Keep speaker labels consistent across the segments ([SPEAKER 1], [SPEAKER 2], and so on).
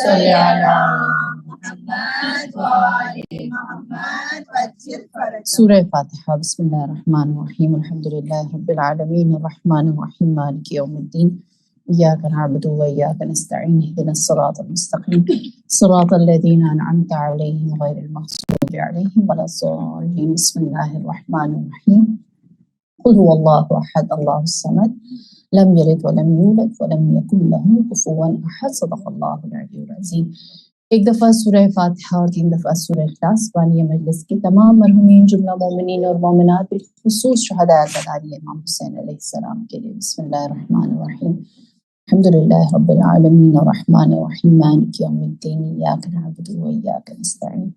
[SPEAKER 1] صل علی محمد و آل محمد وعجل فرجهم. سورہ فاتحہ. بسم اللہ الرحمن الرحیم. الحمدللہ رب العالمین الرحمن الرحیم مالک یوم الدین. إياك نعبد وإياك نستعين اهدنا الصراط المستقيم صراط الذين أنعمت عليهم غير المغضوب عليهم ولا الضالين. بسم الله الرحمن الرحيم. قل هو الله أحد الله الصمد لم يلد ولم يولد ولم يكن له كفوا أحد. صدق الله العلي العظيم. ایک دفعہ سورہ فاتحہ اور 3 دفعہ سورہ اخلاص بانی مجلس کے تمام مرحومین جملہ مومنین اور مومنات بالخصوص شہداء غداری امام حسین علیہ السلام کے لیے. بسم اللہ الرحمن الرحیم. الحمدللہ رب العالمین الرحمن الرحیم مالک یوم الدین ایاک نعبد و ایاک نستعین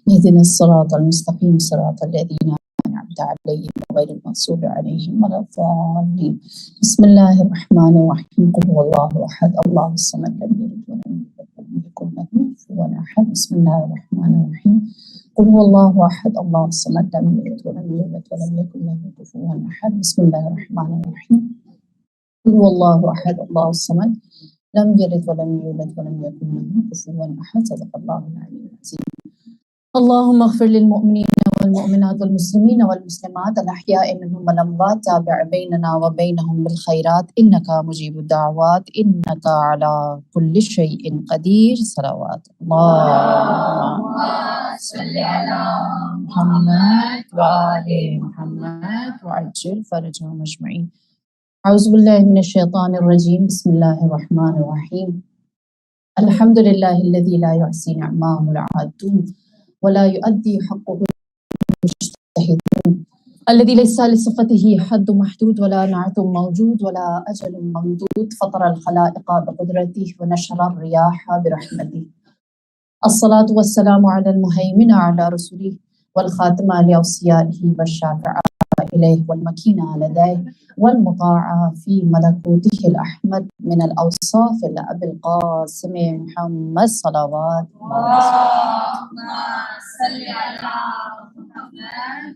[SPEAKER 1] اهدنا الصراط المستقیم صراط الذین انعمت علیہم غیر المغضوب علیہم ولا الضالین. بسم اللہ الرحمن الرحیم. قل هو اللہ احد اللہ الصمد لم یلد ولم یولد ولم یکن له کفوا احد. بسم اللہ الرحمن الرحیم. قل هو اللہ احد اللہ الصمد لم یلد ولم یولد ولم یکن له کفوا احد. بسم اللہ الرحمن الرحیم. قل هو الله أحد الله الصمد لم يلد ولم يولد ولم يكن له كفوا أحد. صدق الله العلي العظيم. اللهم اغفر للمؤمنين والمؤمنات والمسلمين والمسلمات الأحياء منهم والأموات. تابع بيننا وبينهم بالخيرات إنك مجيب الدعوات إنك على كل شيء قدير. صلوات اللهم صل على محمد وآل محمد وعجل فرجهم أجمعين. اعوذ باللہ من الشیطان الرجیم. بسم اللہ الرحمن الرحیم. الحمد للہ الذی لا یحصی نعماہ العادون ولا یؤدی حقہ المجتہدون الذی لیس لصفته حد محدود ولا نعت موجود ولا اجل ممدود فطر الخلائق بقدرته ونشر الریاح برحمته. الصلاة والسلام علی المہیمن علی رسوله والخاتم لأوصیائه والشافع إليه والمكين لديه والمطاع في ملكوته الأحمد من الأوصاف لأبي القاسم محمد. صلوات اللهم صل على محمد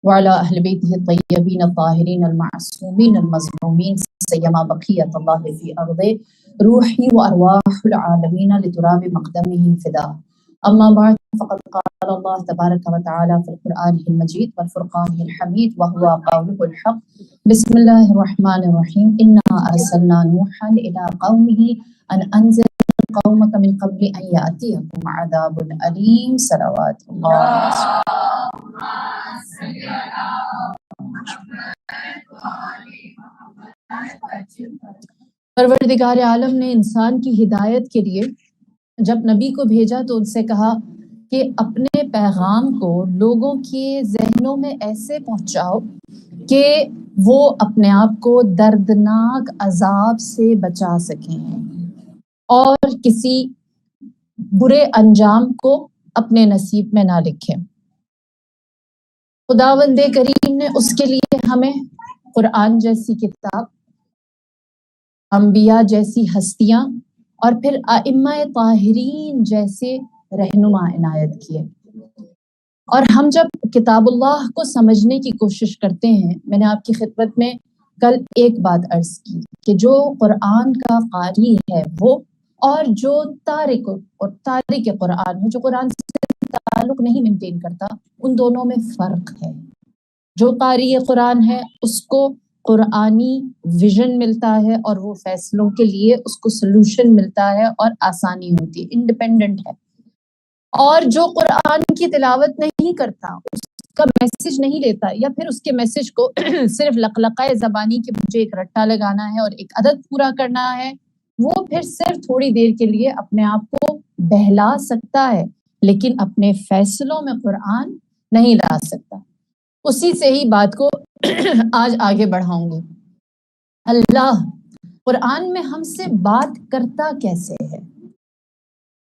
[SPEAKER 1] وعلى أهل بيته الطيبين الطاهرين المعصومين المظلومين سيما بقية الله في أرضه روحي وأرواح العالمين لتراب مقدمه فداه. اما بعد فقد قال الله تبارك وتعالى في القرآن المجيد والفرقان الحميد وهو قوله الحق. بسم الله الرحمن الرحيم. إنا أرسلنا نوحا إلى قومه أن أنذر قومك من قبل أن يأتيكم عذاب أليم. صلوات الله. پروردگار عالم نے انسان کی ہدایت کے لیے جب نبی کو بھیجا تو ان سے کہا کہ اپنے پیغام کو لوگوں کے ذہنوں میں ایسے پہنچاؤ کہ وہ اپنے آپ کو دردناک عذاب سے بچا سکیں اور کسی برے انجام کو اپنے نصیب میں نہ لکھیں. خداوند کریم نے اس کے لیے ہمیں قرآن جیسی کتاب، انبیاء جیسی ہستیاں اور پھر ائمہ طاہرین جیسے رہنما عنایت کیے. اور ہم جب کتاب اللہ کو سمجھنے کی کوشش کرتے ہیں، میں نے آپ کی خدمت میں کل ایک بات عرض کی کہ جو قرآن کا قاری ہے وہ اور جو تارک قرآن ہے، جو قرآن سے تعلق نہیں مینٹین کرتا، ان دونوں میں فرق ہے. جو قاری قرآن ہے اس کو قرآنی ویژن ملتا ہے اور وہ فیصلوں کے لیے اس کو سلوشن ملتا ہے اور آسانی ہوتی ہے، انڈیپینڈنٹ ہے. اور جو قرآن کی تلاوت نہیں کرتا، اس کا میسج نہیں لیتا، یا پھر اس کے میسج کو صرف لقلقہ زبانی کہ مجھے ایک رٹا لگانا ہے اور ایک عدد پورا کرنا ہے، وہ پھر صرف تھوڑی دیر کے لیے اپنے آپ کو بہلا سکتا ہے لیکن اپنے فیصلوں میں قرآن نہیں لا سکتا. اسی سے ہی بات کو آج آگے بڑھاؤں گی. اللہ قرآن میں ہم سے بات کرتا کیسے ہے،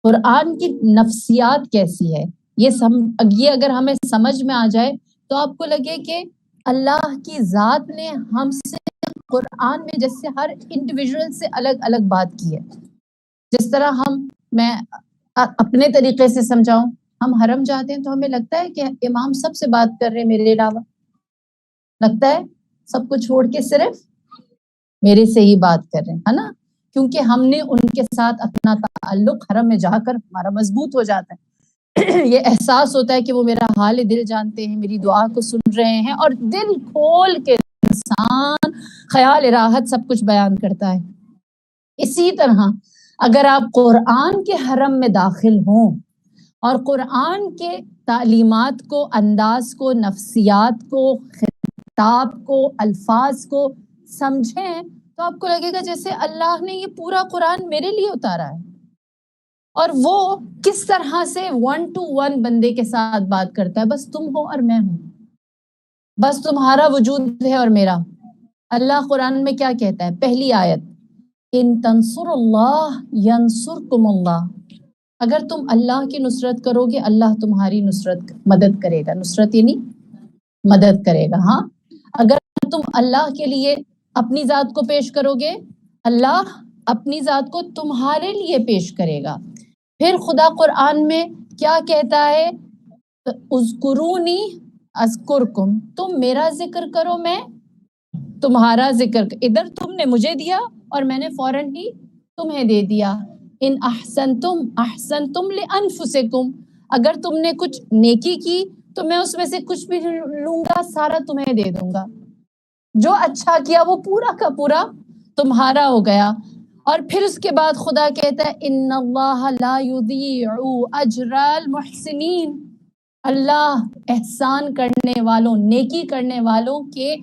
[SPEAKER 1] قرآن کی نفسیات کیسی ہے، یہ اگر ہمیں سمجھ میں آ جائے تو آپ کو لگے کہ اللہ کی ذات نے ہم سے قرآن میں جیسے ہر انڈیویژول سے الگ الگ بات کی ہے. جس طرح میں اپنے طریقے سے سمجھاؤں، ہم حرم جاتے ہیں تو ہمیں لگتا ہے کہ امام سب سے بات کر رہے ہیں میرے علاوہ، لگتا ہے سب کو چھوڑ کے صرف میرے سے ہی بات کر رہے ہیں، ہے نا، کیونکہ ہم نے ان کے ساتھ اپنا تعلق حرم میں جا کر ہمارا مضبوط ہو جاتا ہے۔ یہ احساس ہوتا ہے کہ وہ میرا حال دل جانتے ہیں، میری دعا کو سن رہے ہیں، اور دل کھول کے انسان خیال راحت سب کچھ بیان کرتا ہے۔ اسی طرح اگر آپ قرآن کے حرم میں داخل ہوں اور قرآن کے تعلیمات کو، انداز کو، نفسیات کو، خطاب کو، الفاظ کو سمجھیں تو آپ کو لگے گا جیسے اللہ نے یہ پورا قرآن میرے لیے اتارا ہے، اور وہ کس طرح سے 1 to 1 بندے کے ساتھ بات کرتا ہے، بس تم ہو اور میں ہوں، بس تمہارا وجود ہے اور میرا۔ اللہ قرآن میں کیا کہتا ہے؟ پہلی آیت، ان تنصر اللہ ینصرکم اللہ، اگر تم اللہ کی نصرت کرو گے اللہ تمہاری مدد کرے گا۔ نصرت یعنی مدد کرے گا۔ ہاں، اگر تم اللہ کے لیے اپنی ذات کو پیش کرو گے اللہ اپنی ذات کو تمہارے لیے پیش کرے گا۔ پھر خدا قرآن میں کیا کہتا ہے؟ اذکرونی اذکرکم، تم میرا ذکر کرو میں تمہارا ذکر، ادھر تم نے مجھے دیا اور میں نے فوراً ہی تمہیں دے دیا۔ ان احسنتم احسنتم لانفسکم، اگر تم نے کچھ نیکی کی تو میں اس میں سے کچھ بھی لوں گا، سارا تمہیں دے دوں گا۔ جو اچھا کیا وہ پورا کا پورا تمہارا ہو گیا۔ اور پھر اس کے بعد خدا کہتا ہے ان اللہ لا یضیع اجر المحسنین، اللہ احسان کرنے والوں، نیکی کرنے والوں کے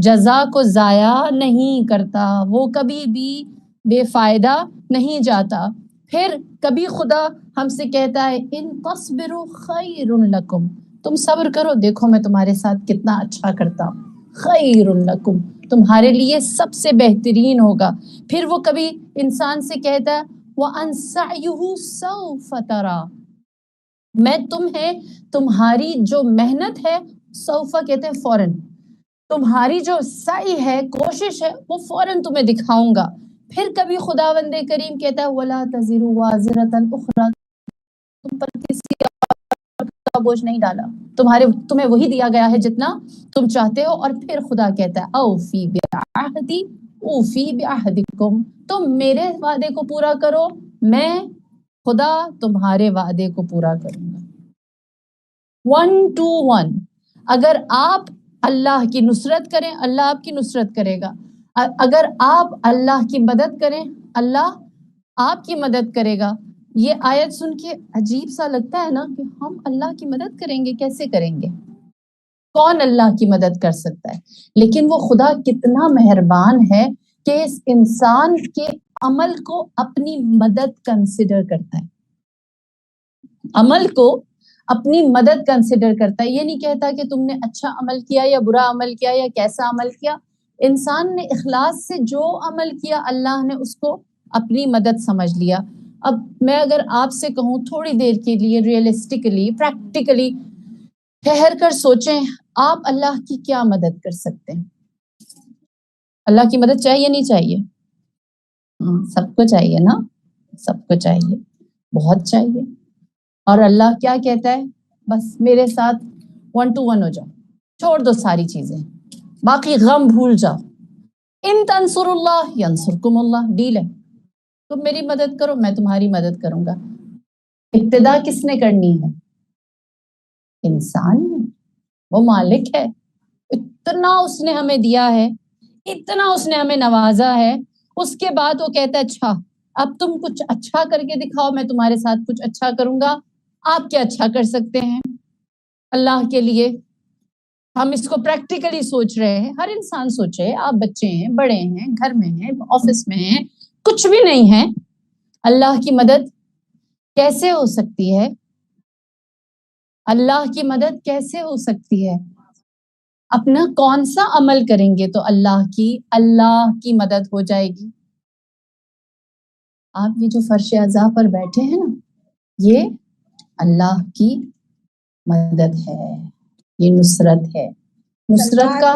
[SPEAKER 1] جزا کو ضائع نہیں کرتا، وہ کبھی بھی بے فائدہ نہیں جاتا۔ پھر کبھی خدا ہم سے کہتا ہے ان تصبروا خیر لکم، تم صبر کرو دیکھو میں تمہارے ساتھ کتنا اچھا کرتا ہوں، خیر لکم، تمہارے لیے سب سے بہترین ہوگا۔ پھر وہ کبھی انسان سے کہتا ہے وَأَنْ سَعْيُهُ سَوْفَ تَرَى، میں تمہیں تمہاری جو محنت ہے، سوفا کہتے ہیں فوراً، تمہاری جو سعی ہے، کوشش ہے، وہ فوراً تمہیں دکھاؤں گا۔ پھر کبھی خداوند کریم کہتا ہے وَلَا تَزِرُ وَازِرَةٌ أُخْرَىٰ، تم پر کسی کا بوجھ نہیں ڈالا، تمہیں وہی دیا گیا ہے جتنا تم چاہتے ہو۔ اور پھر خدا کہتا ہے اوفی بعہدی اوفی بعہدکم، تم میرے وعدے کو پورا کرو، میں خدا تمہارے وعدے کو پورا کروں گا۔ 1 to 1، اگر آپ اللہ کی نصرت کریں اللہ آپ کی نصرت کرے گا، اگر آپ اللہ کی مدد کریں اللہ آپ کی مدد کرے گا۔ یہ آیت سن کے عجیب سا لگتا ہے نا کہ ہم اللہ کی مدد کریں گے، کیسے کریں گے؟ کون اللہ کی مدد کر سکتا ہے؟ لیکن وہ خدا کتنا مہربان ہے کہ اس انسان کے عمل کو اپنی مدد کنسیڈر کرتا ہے، عمل کو اپنی مدد کنسیڈر کرتا ہے۔ یہ نہیں کہتا کہ تم نے اچھا عمل کیا یا برا عمل کیا یا کیسا عمل کیا، انسان نے اخلاص سے جو عمل کیا اللہ نے اس کو اپنی مدد سمجھ لیا۔ اب میں اگر آپ سے کہوں تھوڑی دیر کے لیے ریئلسٹکلی پریکٹیکلی ٹھہر کر سوچیں، آپ اللہ کی کیا مدد کر سکتے ہیں؟ اللہ کی مدد چاہیے نہیں چاہیے؟ سب کو چاہیے نا، سب کو چاہیے، بہت چاہیے۔ اور اللہ کیا کہتا ہے؟ بس میرے ساتھ 1 to 1 ہو جاؤ، چھوڑ دو ساری چیزیں، باقی غم بھول جاؤ۔ ان تنصر اللہ ینصرکم اللہ، ڈیل ہے، تم میری مدد کرو میں تمہاری مدد کروں گا۔ ابتدا کس نے کرنی ہے؟ انسان نے، وہ مالک ہے، اتنا اس نے ہمیں دیا ہے، اتنا اس نے ہمیں نوازا ہے، اس کے بعد وہ کہتا ہے اچھا اب تم کچھ اچھا کر کے دکھاؤ میں تمہارے ساتھ کچھ اچھا کروں گا۔ آپ کیا اچھا کر سکتے ہیں اللہ کے لیے؟ ہم اس کو پریکٹیکلی سوچ رہے ہیں، ہر انسان سوچے، آپ بچے ہیں، بڑے ہیں، گھر میں ہیں، آفس میں ہیں، کچھ بھی نہیں ہے، اللہ کی مدد کیسے ہو سکتی ہے؟ اللہ کی مدد کیسے ہو سکتی ہے؟ اپنا کون سا عمل کریں گے تو اللہ کی مدد ہو جائے گی؟ آپ یہ جو فرش اعضاء پر بیٹھے ہیں نا، یہ اللہ کی مدد ہے، یہ نصرت ہے، نصرت کا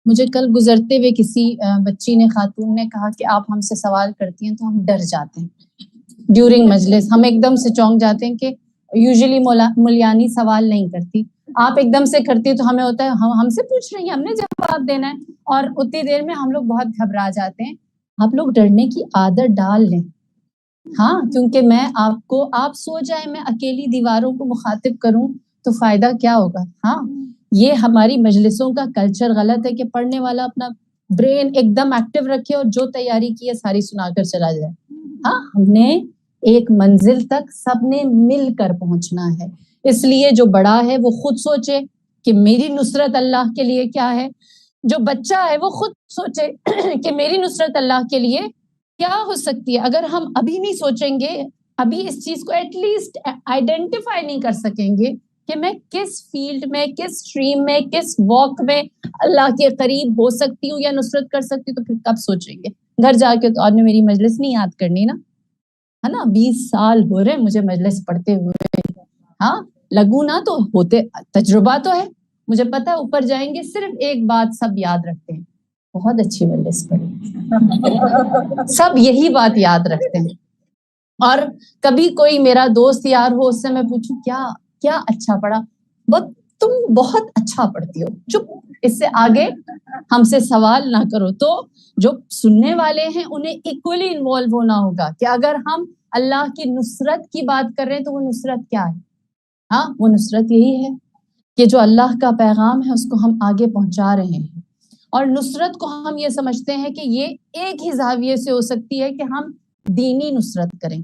[SPEAKER 1] مجھے کل گزرتے ہوئے کسی بچی نے، خاتون نے کہا کہ آپ ہم سے سوال کرتی ہیں تو ہم ڈر جاتے ہیں، ڈیورنگ مجلس ہم ایک دم سے چونک جاتے ہیں کہ یوزلی مولیانی سوال نہیں کرتی، آپ ایک دم سے کرتی ہے تو ہمیں ہوتا ہے ہم سے پوچھ رہی ہیں، ہم نے جواب دینا ہے، اور اتنی دیر میں ہم لوگ بہت گھبرا جاتے ہیں. آپ لوگ ڈرنے کی عادت ڈال لیں. ہاں، کیونکہ آپ سو جائیں، میں اکیلی دیواروں کو مخاطب کروں تو فائدہ کیا ہوگا. ہاں، یہ ہماری مجلسوں کا کلچر غلط ہے کہ پڑھنے والا اپنا برین ایک دم ایکٹیو رکھے اور جو تیاری کی ہے ساری سنا کر چلا جائے. ہاں، ہم نے ایک منزل تک سب نے مل کر پہنچنا ہے. اس لیے جو بڑا ہے وہ خود سوچے کہ میری نصرت اللہ کے لیے کیا ہے، جو بچہ ہے وہ خود سوچے کہ میری نصرت اللہ کے لیے کیا ہو سکتی ہے. اگر ہم ابھی نہیں سوچیں گے، ابھی اس چیز کو ایٹ لیسٹ آئیڈینٹیفائی نہیں کر سکیں گے کہ میں کس فیلڈ میں، کس سٹریم میں، کس واک میں اللہ کے قریب ہو سکتی ہوں یا نصرت کر سکتی ہوں، تو پھر کب سوچیں گے. گھر جا کے تو آپ نے میری مجلس نہیں یاد کرنی نا، ہے نا. 20 سال ہو رہے مجھے مجلس پڑھتے ہوئے. ہاں، لگو نہ تو ہوتے، تجربہ تو ہے، مجھے پتا ہے اوپر جائیں گے صرف ایک بات سب یاد رکھتے ہیں، بہت اچھی مجلس پڑھی. سب یہی بات یاد رکھتے ہیں. اور کبھی کوئی میرا دوست یار ہو، اس سے میں پوچھوں کیا اچھا پڑھا، تم بہت اچھا پڑھتی ہو، چپ، اس سے آگے ہم سے سوال نہ کرو. تو جو سننے والے ہیں انہیں ایکولی انوالو ہونا ہوگا کہ اگر ہم اللہ کی نصرت کی بات کر رہے ہیں تو وہ نصرت کیا ہے. ہاں، وہ نصرت یہی ہے کہ جو اللہ کا پیغام ہے اس کو ہم آگے پہنچا رہے ہیں. اور نصرت کو ہم یہ سمجھتے ہیں کہ یہ ایک ہی زاویے سے ہو سکتی ہے کہ ہم دینی نصرت کریں.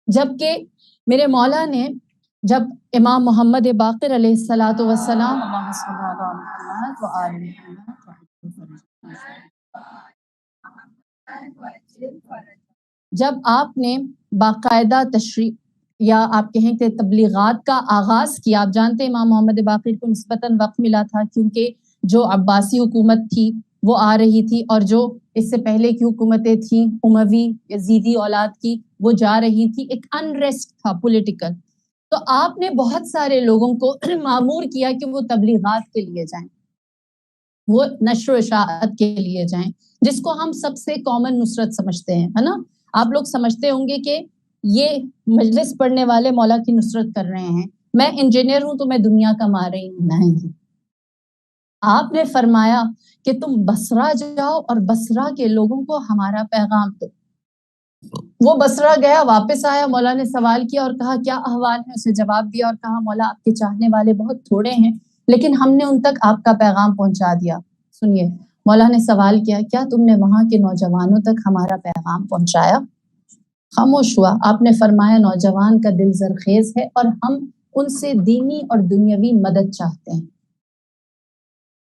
[SPEAKER 1] جبکہ میرے مولا نے جب امام محمد باقر علیہ الصلوۃ والسلام جب آپ نے باقاعدہ تشریح یا آپ کہیں کہ تبلیغات کا آغاز کیا، آپ جانتے ہیں امام محمد باقر کو نسبتاً وقت ملا تھا کیونکہ جو عباسی حکومت تھی وہ آ رہی تھی، اور جو اس سے پہلے کی حکومتیں تھیں اموی یزیدی اولاد کی وہ جا رہی تھی. ایک انریسٹ تھا پولیٹیکل. تو آپ نے بہت سارے لوگوں کو مامور کیا کہ وہ تبلیغات کے لیے جائیں، وہ نشر و اشاعت کے لیے جائیں، جس کو ہم سب سے کامن نصرت سمجھتے ہیں، ہے نا. آپ لوگ سمجھتے ہوں گے کہ یہ مجلس پڑھنے والے مولا کی نصرت کر رہے ہیں، میں انجینئر ہوں تو میں دنیا کما رہی ہوں. نہیں، آپ نے فرمایا کہ تم بصرہ جاؤ اور بصرہ کے لوگوں کو ہمارا پیغام دو. وہ بصرہ گیا، واپس آیا، مولا نے سوال کیا اور کہا کیا احوال ہے، اسے جواب دیا اور کہا مولا آپ کے چاہنے والے بہت تھوڑے ہیں لیکن ہم نے ان تک آپ کا پیغام پہنچا دیا. سنیے، مولا نے سوال کیا تم نے وہاں کے نوجوانوں تک ہمارا پیغام پہنچایا؟ خاموش ہوا. آپ نے فرمایا نوجوان کا دل زرخیز ہے اور ہم ان سے دینی اور دنیاوی مدد چاہتے ہیں،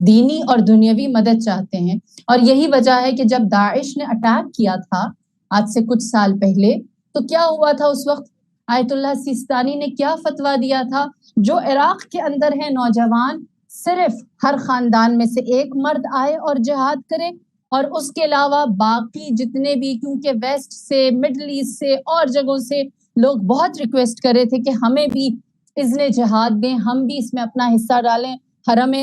[SPEAKER 1] دینی اور دنیاوی مدد چاہتے ہیں. اور یہی وجہ ہے کہ جب داعش نے اٹیک کیا تھا آج سے کچھ سال پہلے تو کیا ہوا تھا اس وقت؟ آیت اللہ سیستانی نے کیا فتویٰ دیا تھا؟ جو عراق کے اندر ہے نوجوان، صرف ہر خاندان میں سے ایک مرد آئے اور جہاد کرے، اور اس کے علاوہ باقی جتنے بھی، کیونکہ ویسٹ سے، مڈل ایسٹ سے اور جگہوں سے لوگ بہت ریکویسٹ کر رہے تھے کہ ہمیں بھی اذن جہاد دیں، ہم بھی اس میں اپنا حصہ ڈالیں، حرم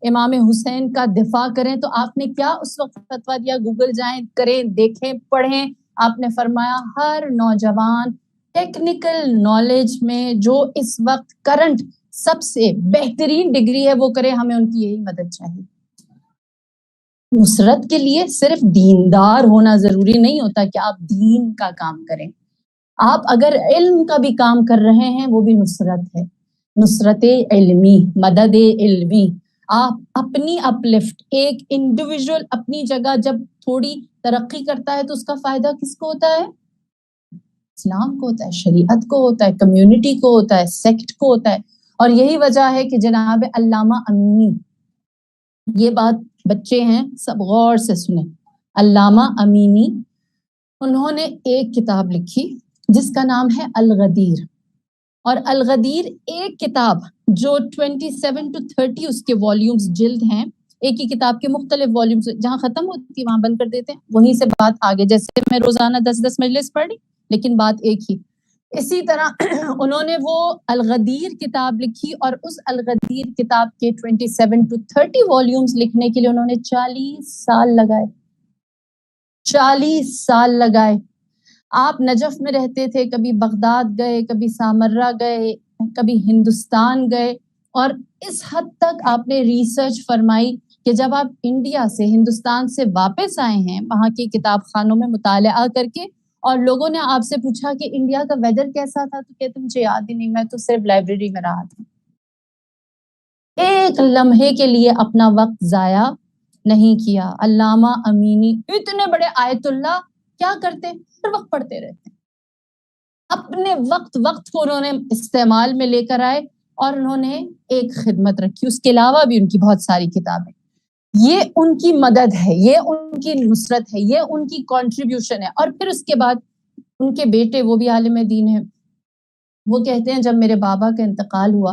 [SPEAKER 1] امام حسین کا دفاع کریں. تو آپ نے کیا اس وقت فتویٰ دیا؟ گوگل جائیں، کریں، دیکھیں، پڑھیں. آپ نے فرمایا ہر نوجوان ٹیکنیکل نالج میں جو اس وقت کرنٹ سب سے بہترین ڈگری ہے وہ کرے، ہمیں ان کی یہی مدد چاہیے. نصرت کے لیے صرف دیندار ہونا ضروری نہیں ہوتا کہ آپ دین کا کام کریں. آپ اگر علم کا بھی کام کر رہے ہیں وہ بھی نصرت ہے، نصرت علمی، مدد علمی. آپ اپنی اپلفٹ، ایک انڈیویجول اپنی جگہ جب تھوڑی ترقی کرتا ہے تو اس کا فائدہ کس کو ہوتا ہے؟ اسلام کو ہوتا ہے، شریعت کو ہوتا ہے، کمیونٹی کو ہوتا ہے، سیکٹ کو ہوتا ہے. اور یہی وجہ ہے کہ جناب علامہ امینی، یہ بات بچے ہیں سب غور سے سنیں، علامہ امینی انہوں نے ایک کتاب لکھی جس کا نام ہے الغدیر. اور الغدیر ایک کتاب جو 27 to 30 اس کے والیومز جلد ہیں، ایک ہی کتاب کے مختلف والیومز، جہاں ختم ہوتی وہاں بند کر دیتے ہیں، وہیں سے بات آگے. جیسے میں روزانہ 10 مجلس پڑھ رہی لیکن بات ایک ہی. اسی طرح انہوں نے وہ الغدیر کتاب لکھی، اور اس الغدیر کتاب کے 27 to 30 والیومز لکھنے کے لیے انہوں نے 40 سال لگائے. 40 سال لگائے. آپ نجف میں رہتے تھے، کبھی بغداد گئے، کبھی سامرہ گئے، کبھی ہندوستان گئے، اور اس حد تک آپ نے ریسرچ فرمائی کہ جب آپ انڈیا سے، ہندوستان سے واپس آئے ہیں وہاں کی کتاب خانوں میں مطالعہ کر کے، اور لوگوں نے آپ سے پوچھا کہ انڈیا کا ویدر کیسا تھا، تو کہتے مجھے یاد ہی نہیں، میں تو صرف لائبریری میں رہا تھا۔ ایک لمحے کے لیے اپنا وقت ضائع نہیں کیا۔ علامہ امینی اتنے بڑے آیت اللہ کیا کرتے؟ ہر وقت پڑھتے رہتے، اپنے وقت کو انہوں نے استعمال میں لے کر آئے، اور انہوں نے ایک خدمت رکھی، اس کے علاوہ بھی ان کی بہت ساری کتابیں۔ یہ ان کی مدد ہے، یہ ان کی نصرت ہے، یہ ان کی کنٹریبیوشن ہے۔ اور پھر اس کے بعد ان کے بیٹے، وہ بھی عالم دین ہیں، وہ کہتے ہیں جب میرے بابا کا انتقال ہوا،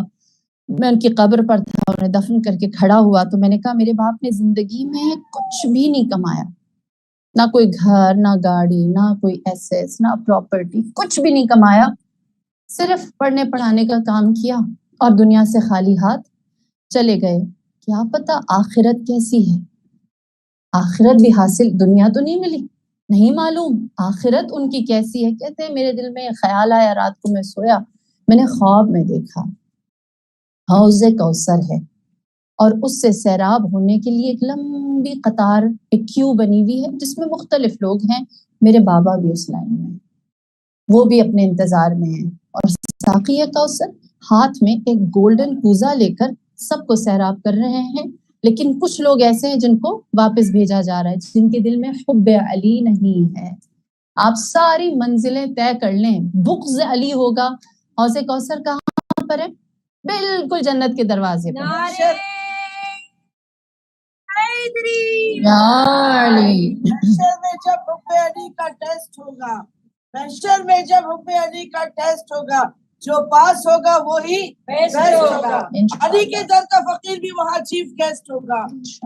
[SPEAKER 1] میں ان کی قبر پر تھا، انہیں دفن کر کے کھڑا ہوا، تو میں نے کہا میرے باپ نے زندگی میں کچھ بھی نہیں کمایا، نہ کوئی گھر، نہ گاڑی، نہ کوئی ایسیٹس، نہ پراپرٹی، کچھ بھی نہیں کمایا، صرف پڑھنے پڑھانے کا کام کیا اور دنیا سے خالی ہاتھ چلے گئے۔ کیا پتا آخرت کیسی ہے، آخرت بھی حاصل، دنیا تو نہیں ملی، نہیں معلوم آخرت ان کی کیسی ہے۔ کہتے ہیں میرے دل میں خیال آیا، رات کو میں سویا، میں نے خواب میں دیکھا حوض کوثر ہے، اور اس سے سیراب ہونے کے لیے ایک لمبی قطار، ایک کیو بنی ہوئی ہے جس میں مختلف لوگ ہیں، میرے بابا بھی اس لائن میں ہیں، وہ بھی اپنے انتظار میں ہیں، اور ساقی کوثر ہاتھ میں ایک گولڈن کوزہ لے کر سب کو سیراب کر رہے ہیں۔ لیکن کچھ لوگ ایسے ہیں جن کو واپس بھیجا جا رہا ہے، جن کے دل میں حب علی نہیں ہے۔ آپ ساری منزلیں طے کر لیں، بغض علی ہوگا، حوض کوثر کہاں پر ہے؟ بالکل جنت کے دروازے پر۔
[SPEAKER 2] محشر میں جب حب علی کا ٹیسٹ ہوگا، محشر میں جب حب علی کا ٹیسٹ ہوگا، جو پاس ہوگا وہی بیسٹ ہوگا۔ علی کے در کا فقیر بھی وہاں چیف گیسٹ ہوگا،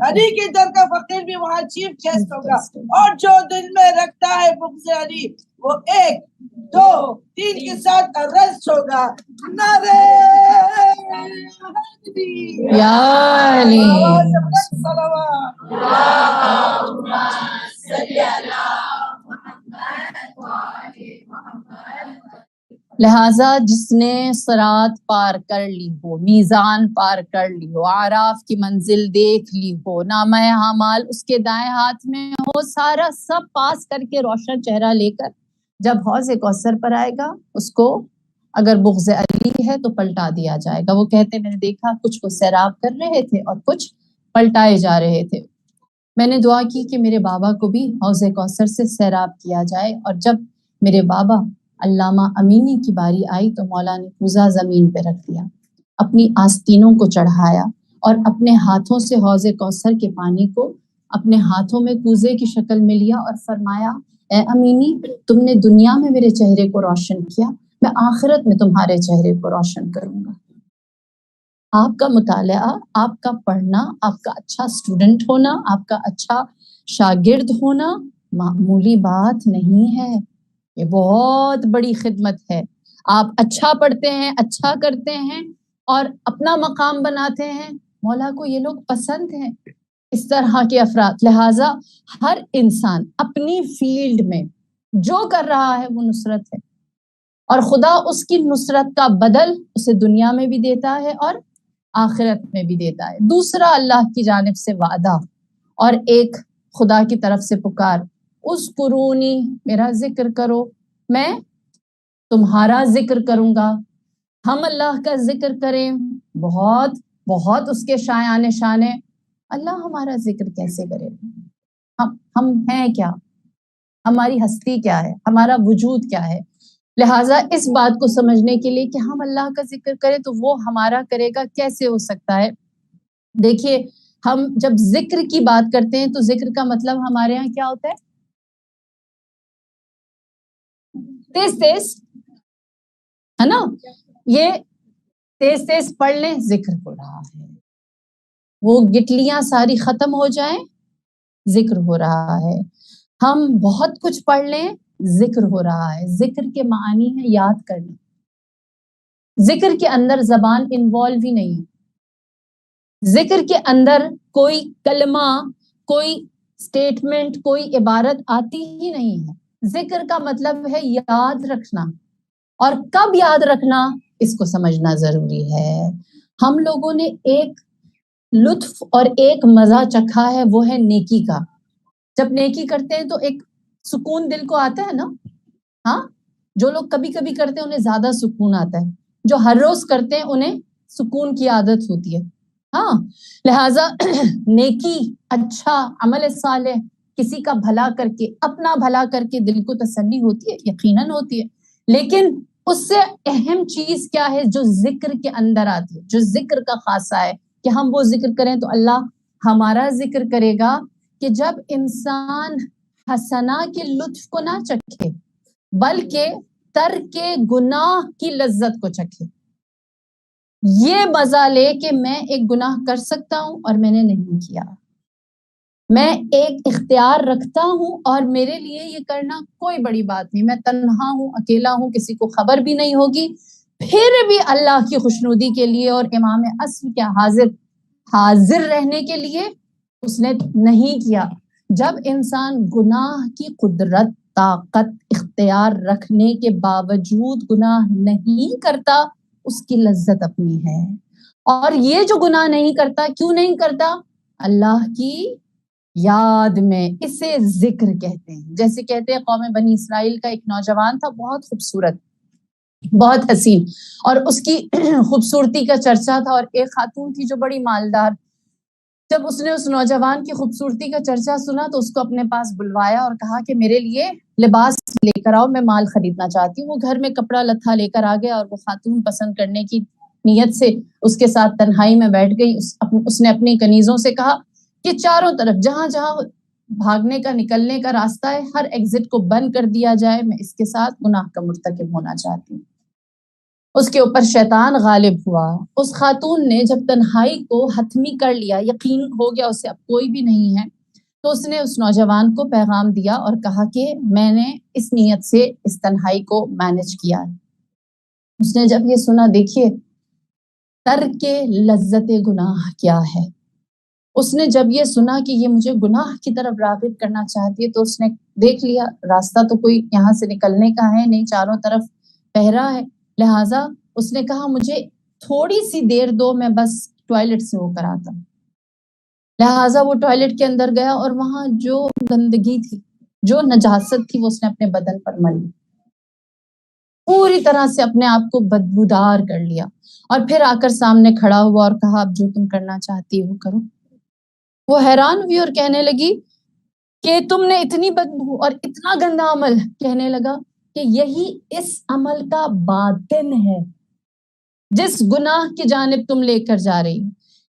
[SPEAKER 2] علی کے در کا فقیر بھی وہاں چیف گیسٹ ہوگا، اور جو دل میں رکھتا ہے بغض علی، وہ 1 2 3 کے ساتھ ارسٹ ہوگا۔ نعرہ
[SPEAKER 1] یا علی، لہٰذا جس نے صراط پار کر لی ہو، میزان پار کر لی ہو، اعراف کی منزل دیکھ لی ہو، نامہ اعمال اس کے دائیں ہاتھ میں ہو، سارا سب پاس کر کے روشن چہرہ لے کر جب حوض کوثر پر آئے گا، اس کو اگر بغض علی ہے تو پلٹا دیا جائے گا۔ وہ کہتے میں نے دیکھا کچھ کو سیراب کر رہے تھے اور کچھ پلٹائے جا رہے تھے۔ میں نے دعا کی کہ میرے بابا کو بھی حوض کوثر سے سیراب کیا جائے، اور جب میرے بابا علامہ امینی کی باری آئی تو مولا نے کوزہ زمین پہ رکھ دیا، اپنی آستینوں کو چڑھایا، اور اپنے ہاتھوں سے حوض کوثر کے پانی کو اپنے ہاتھوں میں کوزے کی شکل میں لیا اور فرمایا اے امینی، تم نے دنیا میں میرے چہرے کو روشن کیا، میں آخرت میں تمہارے چہرے کو روشن کروں گا۔ آپ کا مطالعہ، آپ کا پڑھنا، آپ کا اچھا اسٹوڈنٹ ہونا، آپ کا اچھا شاگرد ہونا معمولی بات نہیں ہے، یہ بہت بڑی خدمت ہے۔ آپ اچھا پڑھتے ہیں، اچھا کرتے ہیں اور اپنا مقام بناتے ہیں، مولا کو یہ لوگ پسند ہیں، اس طرح کے افراد۔ لہٰذا ہر انسان اپنی فیلڈ میں جو کر رہا ہے وہ نصرت ہے، اور خدا اس کی نصرت کا بدل اسے دنیا میں بھی دیتا ہے اور آخرت میں بھی دیتا ہے۔ دوسرا اللہ کی جانب سے وعدہ اور ایک خدا کی طرف سے پکار، اذکرونی، میرا ذکر کرو، میں تمہارا ذکر کروں گا۔ ہم اللہ کا ذکر کریں، بہت بہت اس کے شایان شان ہے، اللہ ہمارا ذکر کیسے کرے؟ ہم ہیں کیا؟ ہماری ہستی کیا ہے؟ ہمارا وجود کیا ہے؟ لہٰذا اس بات کو سمجھنے کے لیے کہ ہم اللہ کا ذکر کریں تو وہ ہمارا کرے گا، کیسے ہو سکتا ہے؟ دیکھیے، ہم جب ذکر کی بات کرتے ہیں تو ذکر کا مطلب ہمارے ہاں کیا ہوتا ہے؟ تیز تیز، ہے نا؟ یہ تیز تیز پڑھ لیں، ذکر ہو رہا ہے، وہ گٹلیاں ساری ختم ہو جائیں، ذکر ہو رہا ہے۔ ہم بہت کچھ پڑھ لیں، ذکر ہو رہا ہے۔ ذکر کے معنی ہے یاد کرنا، ذکر کے اندر زبان انوالو ہی نہیں ہے، ذکر کے اندر کوئی کلمہ، کوئی سٹیٹمنٹ، کوئی عبارت آتی ہی نہیں ہے، ذکر کا مطلب ہے یاد رکھنا، اور کب یاد رکھنا اس کو سمجھنا ضروری ہے۔ ہم لوگوں نے ایک لطف اور ایک مزہ چکھا ہے، وہ ہے نیکی کا۔ جب نیکی کرتے ہیں تو ایک سکون دل کو آتا ہے نا، ہاں، جو لوگ کبھی کبھی کرتے ہیں انہیں زیادہ سکون آتا ہے، جو ہر روز کرتے ہیں انہیں سکون کی عادت ہوتی ہے، ہاں۔ لہٰذا نیکی، اچھا عمل صالح، کسی کا بھلا کر کے، اپنا بھلا کر کے دل کو تسلی ہوتی ہے، یقیناً ہوتی ہے، لیکن اس سے اہم چیز کیا ہے جو ذکر کے اندر آتی ہے، جو ذکر کا خاصہ ہے کہ ہم وہ ذکر کریں تو اللہ ہمارا ذکر کرے گا، کہ جب انسان حسنا کے لطف کو نہ چکھے بلکہ ترک گناہ کی لذت کو چکھے، یہ مزہ لے کہ میں ایک گناہ کر سکتا ہوں اور میں نے نہیں کیا، میں ایک اختیار رکھتا ہوں اور میرے لیے یہ کرنا کوئی بڑی بات نہیں، میں تنہا ہوں، اکیلا ہوں، کسی کو خبر بھی نہیں ہوگی، پھر بھی اللہ کی خوشنودی کے لیے اور امام اصل کے حاضر رہنے کے لیے اس نے نہیں کیا۔ جب انسان گناہ کی قدرت، طاقت، اختیار رکھنے کے باوجود گناہ نہیں کرتا، اس کی لذت اپنی ہے۔ اور یہ جو گناہ نہیں کرتا، کیوں نہیں کرتا؟ اللہ کی یاد میں، اسے ذکر کہتے ہیں۔ جیسے کہتے ہیں قوم بنی اسرائیل کا ایک نوجوان تھا، بہت خوبصورت، بہت حسین، اور اس کی خوبصورتی کا چرچا تھا، اور ایک خاتون تھی جو بڑی مالدار۔ جب اس نے اس نوجوان کی خوبصورتی کا چرچا سنا تو اس کو اپنے پاس بلوایا اور کہا کہ میرے لیے لباس لے کر آؤ، میں مال خریدنا چاہتی ہوں۔ وہ گھر میں کپڑا لتھا لے کر آ گیا اور وہ خاتون پسند کرنے کی نیت سے اس کے ساتھ تنہائی میں بیٹھ گئی۔ اس نے اپنی کنیزوں سے کہا کہ چاروں طرف جہاں جہاں بھاگنے کا، نکلنے کا راستہ ہے، ہر ایگزٹ کو بند کر دیا جائے، میں اس کے ساتھ گناہ کا مرتکب ہونا چاہتی ہوں۔ اس کے اوپر شیطان غالب ہوا۔ اس خاتون نے جب تنہائی کو حتمی کر لیا، یقین ہو گیا اسے اب کوئی بھی نہیں ہے، تو اس نے اس نوجوان کو پیغام دیا اور کہا کہ میں نے اس نیت سے اس تنہائی کو مینج کیا ہے۔ اس نے جب یہ سنا، دیکھیے ترک لذت گناہ کیا ہے، اس نے جب یہ سنا کہ یہ مجھے گناہ کی طرف راغب کرنا چاہتی ہے، تو اس نے دیکھ لیا راستہ تو کوئی یہاں سے نکلنے کا ہے نہیں، چاروں طرف پہرا ہے، لہٰذا اس نے کہا مجھے تھوڑی سی دیر دو، میں بس ٹوائلٹ سے ہو کر آتا ہوں۔ لہٰذا وہ ٹوائلٹ کے اندر گیا اور وہاں جو گندگی تھی، جو نجاست تھی، وہ اس نے اپنے بدن پر مل لی، پوری طرح سے اپنے آپ کو بدبودار کر لیا، اور پھر آ کر سامنے کھڑا ہوا اور کہا اب جو تم کرنا چاہتی ہو کرو۔ وہ حیران ہوئی اور کہنے لگی کہ تم نے اتنی بدبو اور اتنا گندا عمل، کہنے لگا کہ یہی اس عمل کا باطن ہے، جس گناہ کی جانب تم لے کر جا رہی ہو،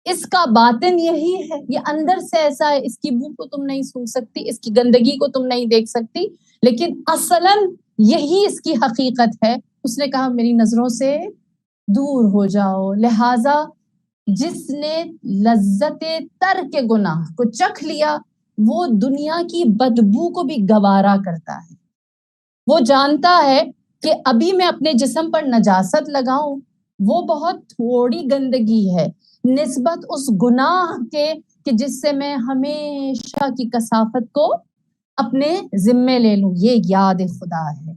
[SPEAKER 1] اس کا باطن یہی ہے، یہ اندر سے ایسا ہے، اس کی بو کو تم نہیں سن سکتی، اس کی گندگی کو تم نہیں دیکھ سکتی، لیکن اصلاً یہی اس کی حقیقت ہے۔ اس نے کہا میری نظروں سے دور ہو جاؤ۔ لہٰذا جس نے لذت ترک گناہ کو چکھ لیا، وہ دنیا کی بدبو کو بھی گوارا کرتا ہے۔ وہ جانتا ہے کہ ابھی میں اپنے جسم پر نجاست لگاؤں، وہ بہت تھوڑی گندگی ہے نسبت اس گناہ کے کہ جس سے میں ہمیشہ کی کثافت کو اپنے ذمے لے لوں۔ یہ یاد خدا ہے۔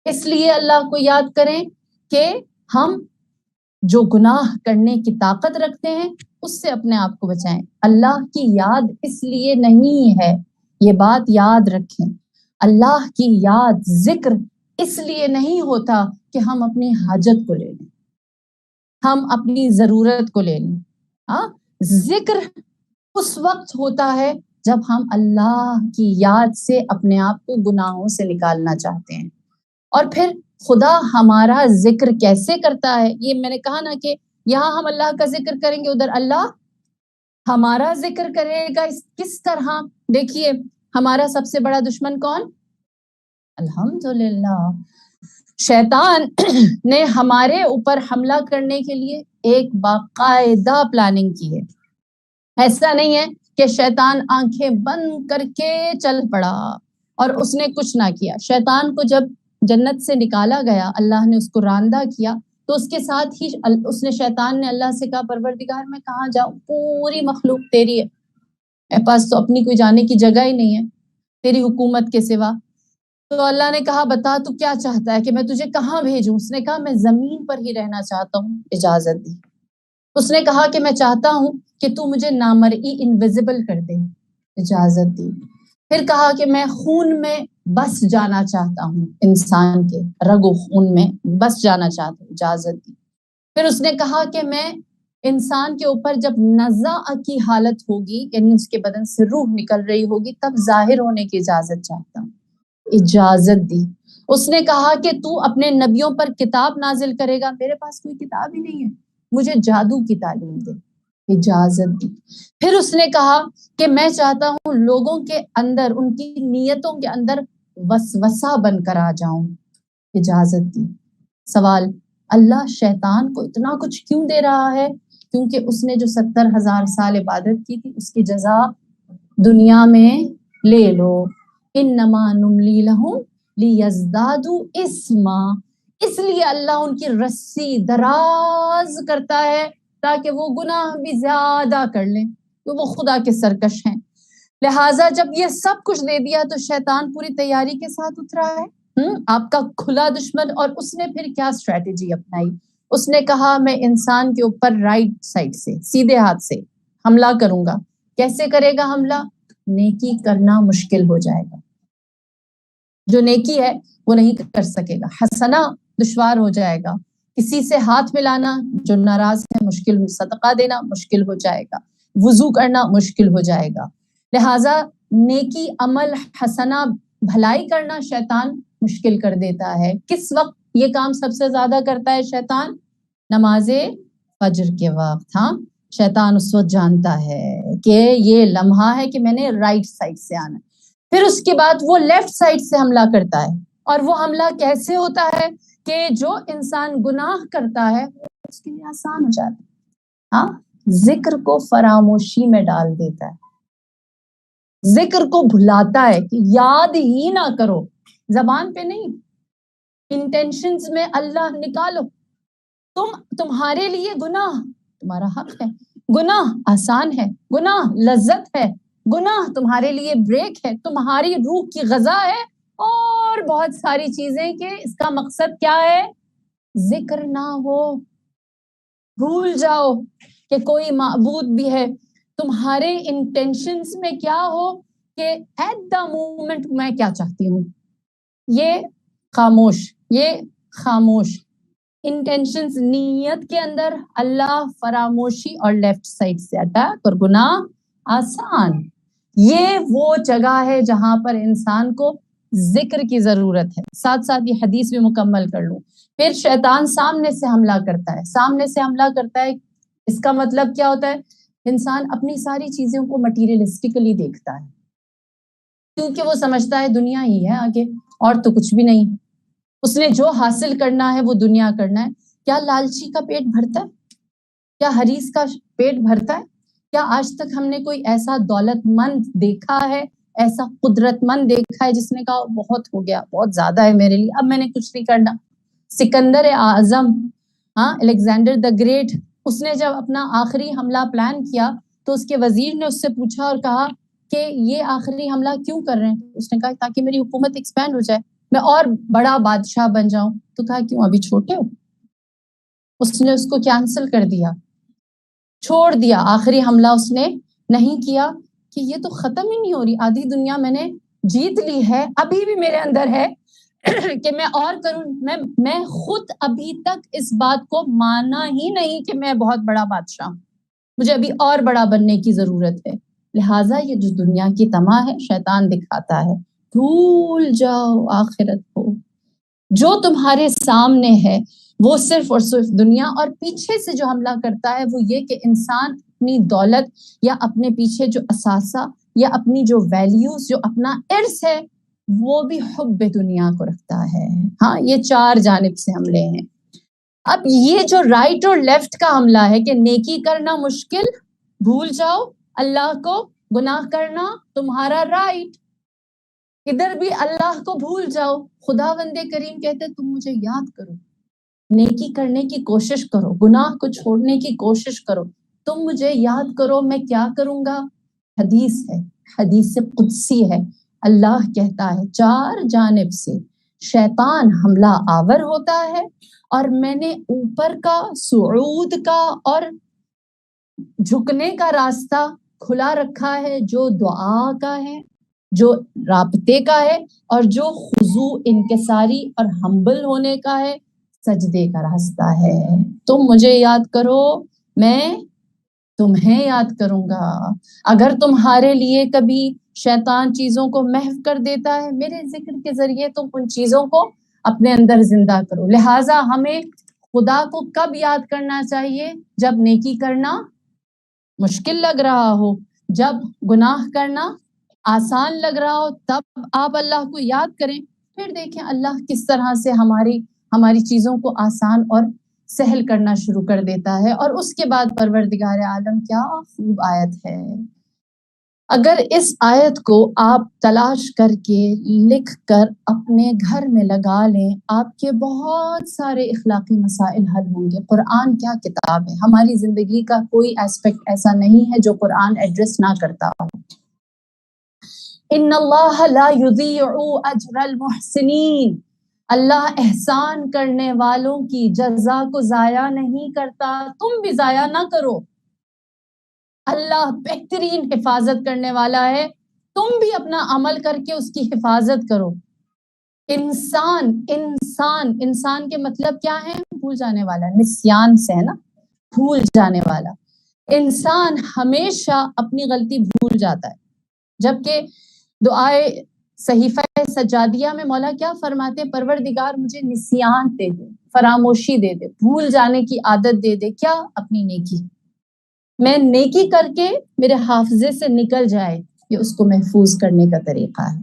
[SPEAKER 1] اس لیے اللہ کو یاد کریں کہ ہم جو گناہ کرنے کی طاقت رکھتے ہیں اس سے اپنے آپ کو بچائیں۔ اللہ کی یاد اس لیے نہیں ہے، یہ بات یاد رکھیں، اللہ کی یاد، ذکر اس لیے نہیں ہوتا کہ ہم اپنی حاجت کو لے لیں، ہم اپنی ضرورت کو لے لیں۔ ہاں، ذکر اس وقت ہوتا ہے جب ہم اللہ کی یاد سے اپنے آپ کو گناہوں سے نکالنا چاہتے ہیں۔ اور پھر خدا ہمارا ذکر کیسے کرتا ہے؟ یہ میں نے کہا نا کہ یہاں ہم اللہ کا ذکر کریں گے، ادھر اللہ ہمارا ذکر کرے گا۔ کس طرح؟ دیکھیے ہمارا سب سے بڑا دشمن کون؟ الحمدللہ شیطان نے ہمارے اوپر حملہ کرنے کے لیے ایک باقاعدہ پلاننگ کی ہے۔ ایسا نہیں ہے کہ شیطان آنکھیں بند کر کے چل پڑا اور اس نے کچھ نہ کیا۔ شیطان کو جب جنت سے نکالا گیا، اللہ نے اس کو راندہ کیا، تو اس کے ساتھ ہی اس نے شیطان نے اللہ سے کہا پروردگار میں کہاں جاؤں، پوری مخلوق تیری ہے، میرے پاس تو اپنی کوئی جانے کی جگہ ہی نہیں ہے تیری حکومت کے سوا۔ تو اللہ نے کہا بتا تو کیا چاہتا ہے کہ میں تجھے کہاں بھیجوں؟ اس نے کہا میں زمین پر ہی رہنا چاہتا ہوں، اجازت دی۔ اس نے کہا کہ میں چاہتا ہوں کہ تو مجھے نامرئی انویزیبل کر دے، اجازت دی۔ پھر کہا کہ میں خون میں بس جانا چاہتا ہوں، انسان کے رگ و خون میں بس جانا چاہتا ہوں، اجازت دی۔ پھر اس نے کہا کہ میں انسان کے اوپر جب نزع کی حالت ہوگی، یعنی اس کے بدن سے روح نکل رہی ہوگی، تب ظاہر ہونے کی اجازت چاہتا ہوں، اجازت دی۔ اس نے کہا کہ تو اپنے نبیوں پر کتاب نازل کرے گا، میرے پاس کوئی کتاب ہی نہیں ہے، مجھے جادو کی تعلیم دے، اجازت دی۔ پھر اس نے کہا کہ میں چاہتا ہوں لوگوں کے اندر، ان کی نیتوں کے اندر وسوسہ بن کر آ جاؤں، اجازت دی۔ سوال، اللہ شیطان کو اتنا کچھ کیوں دے رہا ہے؟ کیونکہ اس نے جو 70,000 سال عبادت کی تھی، اس کی جزا دنیا میں لے لو۔ انما نملی لہم لیزدادوا اثما، اس لیے اللہ ان کی رسی دراز کرتا ہے تاکہ وہ گناہ بھی زیادہ کر لیں، تو وہ خدا کے سرکش ہیں۔ لہٰذا جب یہ سب کچھ دے دیا تو شیطان پوری تیاری کے ساتھ اترا ہے، آپ کا کھلا دشمن۔ اور اس نے پھر کیا اسٹریٹجی اپنائی؟ اس نے کہا میں انسان کے اوپر رائٹ سائڈ سے، سیدھے ہاتھ سے حملہ کروں گا۔ کیسے کرے گا حملہ؟ نیکی کرنا مشکل ہو جائے گا، جو نیکی ہے وہ نہیں کر سکے گا، حسنہ دشوار ہو جائے گا، کسی سے ہاتھ ملانا جو ناراض ہے مشکل، صدقہ دینا مشکل ہو جائے گا، وضو کرنا مشکل ہو جائے گا۔ لہٰذا نیکی، عمل حسنہ، بھلائی کرنا شیطان مشکل کر دیتا ہے۔ کس وقت یہ کام سب سے زیادہ کرتا ہے شیطان؟ نماز فجر کے وقت۔ ہاں، شیطان اس وقت جانتا ہے کہ یہ لمحہ ہے کہ میں نے رائٹ سائڈ سے آنا۔ پھر اس کے بعد وہ لیفٹ سائڈ سے حملہ کرتا ہے، اور وہ حملہ کیسے ہوتا ہے کہ جو انسان گناہ کرتا ہے اس کے لیے آسان ہو جاتا ہے، ہاں، ذکر کو فراموشی میں ڈال دیتا ہے، ذکر کو بھلاتا ہے کہ یاد ہی نہ کرو، زبان پہ نہیں، انٹینشنز میں اللہ نکالو۔ تمہارے لیے گناہ تمہارا حق ہے، گناہ آسان ہے، گناہ لذت ہے، گناہ تمہارے لیے بریک ہے، تمہاری روح کی غذا ہے، اور بہت ساری چیزیں کہ اس کا مقصد کیا ہے؟ ذکر نہ ہو، بھول جاؤ کہ کوئی معبود بھی ہے۔ تمہارے انٹینشنز میں کیا ہو کہ ایٹ دا مومنٹ میں کیا چاہتی ہوں، یہ خاموش انٹینشنز، نیت کے اندر اللہ فراموشی، اور لیفٹ سائڈ سے اٹیک اور گناہ آسان۔ یہ وہ جگہ ہے جہاں پر انسان کو ذکر کی ضرورت ہے۔ ساتھ ساتھ یہ حدیث بھی مکمل کر لوں۔ پھر شیطان سامنے سے حملہ کرتا ہے، سامنے سے حملہ کرتا ہے، اس کا مطلب کیا ہوتا ہے؟ انسان اپنی ساری چیزوں کو مٹیریلسٹکلی دیکھتا ہے، کیونکہ وہ سمجھتا ہے دنیا ہی ہے آگے، اور تو کچھ بھی نہیں۔ اس نے جو حاصل کرنا ہے وہ دنیا کرنا ہے۔ کیا لالچی کا پیٹ بھرتا ہے؟ کیا حریص کا پیٹ بھرتا ہے؟ کیا آج تک ہم نے کوئی ایسا دولت مند دیکھا ہے، ایسا قدرت مند دیکھا ہے جس نے کہا بہت ہو گیا، بہت زیادہ ہے میرے لیے، اب میں نے کچھ نہیں کرنا؟ سکندر اعظم، الیگزینڈر دا گریٹ، اس نے جب اپنا آخری حملہ پلان کیا تو اس کے وزیر نے اس سے پوچھا اور کہا کہ یہ آخری حملہ کیوں کر رہے ہیں؟ اس نے کہا تاکہ میری حکومت ایکسپینڈ ہو جائے، میں اور بڑا بادشاہ بن جاؤں۔ تو کہا کیوں، ابھی چھوٹے ہو؟ اس نے اس کو کینسل کر دیا، چھوڑ دیا، آخری حملہ اس نے نہیں کیا کہ یہ تو ختم ہی نہیں ہو رہی، آدھی دنیا میں نے جیت لی ہے، ابھی بھی میرے اندر ہے کہ میں اور کروں۔ میں خود ابھی تک اس بات کو مانا ہی نہیں کہ میں بہت بڑا بادشاہ ہوں، مجھے ابھی اور بڑا بننے کی ضرورت ہے۔ لہٰذا یہ جو دنیا کی طمع ہے شیطان دکھاتا ہے، بھول جاؤ آخرت کو، جو تمہارے سامنے ہے وہ صرف اور صرف دنیا، اور پیچھے سے جو حملہ کرتا ہے وہ یہ کہ انسان اپنی دولت یا اپنے پیچھے جو اثاثہ یا اپنی جو ویلیوز، جو اپنا ارث ہے، وہ بھی حب دنیا کو رکھتا ہے۔ ہاں، یہ چار جانب سے حملے ہیں۔ اب یہ جو رائٹ اور لیفٹ کا حملہ ہے کہ نیکی کرنا مشکل، بھول جاؤ اللہ کو، گناہ کرنا تمہارا رائٹ، ادھر بھی اللہ کو بھول جاؤ۔ خداوند کریم کہتے تم مجھے یاد کرو، نیکی کرنے کی کوشش کرو، گناہ کو چھوڑنے کی کوشش کرو، تم مجھے یاد کرو، میں کیا کروں گا؟ حدیث ہے، حدیث قدسی ہے، اللہ کہتا ہے 4 جانب سے شیطان حملہ آور ہوتا ہے، اور میں نے اوپر کا، صعود کا اور جھکنے کا راستہ کھلا رکھا ہے، جو دعا کا ہے، جو رابطے کا ہے، اور جو خضوع، انکساری اور ہمبل ہونے کا ہے، سجدے کا راستہ ہے۔ تم مجھے یاد کرو، میں تمہیں یاد کروں گا۔ اگر تمہارے لیے کبھی شیطان چیزوں کو محو کر دیتا ہے، میرے ذکر کے ذریعے تم ان چیزوں کو اپنے اندر زندہ کرو۔ لہٰذا ہمیں خدا کو کب یاد کرنا چاہیے؟ جب نیکی کرنا مشکل لگ رہا ہو، جب گناہ کرنا آسان لگ رہا ہو، تب آپ اللہ کو یاد کریں۔ پھر دیکھیں اللہ کس طرح سے ہماری چیزوں کو آسان اور سہل کرنا شروع کر دیتا ہے۔ اور اس کے بعد پروردگار عالم، کیا خوب آیت ہے! اگر اس آیت کو آپ تلاش کر کے لکھ کر اپنے گھر میں لگا لیں، آپ کے بہت سارے اخلاقی مسائل حل ہوں گے۔ قرآن کیا کتاب ہے! ہماری زندگی کا کوئی ایسپیکٹ ایسا نہیں ہے جو قرآن ایڈریس نہ کرتا ہو۔ ان اللہ لا یضیع اجر المحسنین، اللہ احسان کرنے والوں کی جزا کو ضائع نہیں کرتا۔ تم بھی ضائع نہ کرو، اللہ بہترین حفاظت کرنے والا ہے، تم بھی اپنا عمل کر کے اس کی حفاظت کرو۔ انسان کے مطلب کیا ہے؟ بھول جانے والا، نسیان سے ہے نا، بھول جانے والا۔ انسان ہمیشہ اپنی غلطی بھول جاتا ہے، جبکہ دعائے صحیفہ سجادیہ میں مولا کیا فرماتے ہیں؟ پروردگار مجھے نسیان دے دے، فراموشی دے دے، بھول جانے کی عادت دے دے۔ کیا؟ اپنی نیکی، میں نیکی کر کے میرے حافظے سے نکل جائے، یہ اس کو محفوظ کرنے کا طریقہ ہے۔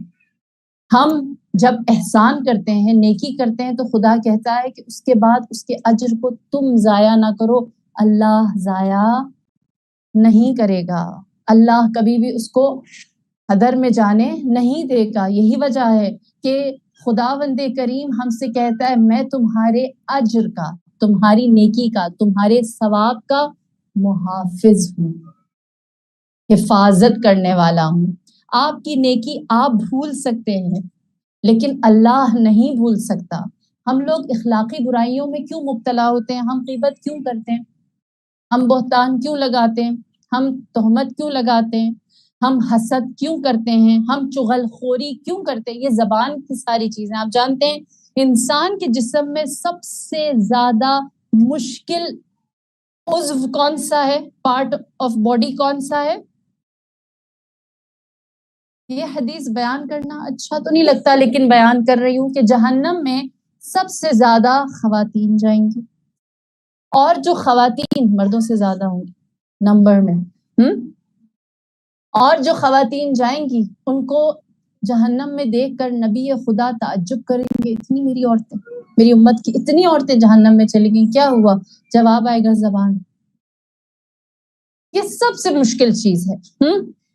[SPEAKER 1] ہم جب احسان کرتے ہیں، نیکی کرتے ہیں، تو خدا کہتا ہے کہ اس کے بعد اس کے اجر کو تم ضائع نہ کرو۔ اللہ ضائع نہیں کرے گا، اللہ کبھی بھی اس کو ہدر میں جانے نہیں دے گا۔ یہی وجہ ہے کہ خداوند کریم ہم سے کہتا ہے میں تمہارے اجر کا، تمہاری نیکی کا، تمہارے ثواب کا محافظ ہوں، حفاظت کرنے والا ہوں۔ آپ کی نیکی آپ بھول سکتے ہیں، لیکن اللہ نہیں بھول سکتا۔ ہم لوگ اخلاقی برائیوں میں کیوں مبتلا ہوتے ہیں؟ ہم غیبت کیوں کرتے ہیں؟ ہم بہتان کیوں لگاتے ہیں؟ ہم تہمت کیوں لگاتے ہیں؟ ہم حسد کیوں کرتے ہیں؟ ہم چغل خوری کیوں کرتے ہیں؟ یہ زبان کی ساری چیزیں آپ جانتے ہیں۔ انسان کے جسم میں سب سے زیادہ مشکل عضو کون سا ہے؟ پارٹ آف باڈی کون سا ہے؟ یہ حدیث بیان کرنا اچھا تو نہیں لگتا، لیکن بیان کر رہی ہوں کہ جہنم میں سب سے زیادہ خواتین جائیں گی، اور جو خواتین مردوں سے زیادہ ہوں گی نمبر میں، اور جو خواتین جائیں گی ان کو جہنم میں دیکھ کر نبی خدا تعجب کریں گے، اتنی میری عورتیں، میری امت کی اتنی عورتیں جہنم میں چلی گئیں، کیا ہوا؟ جواب آئے گا زبان۔ یہ سب سے مشکل چیز ہے۔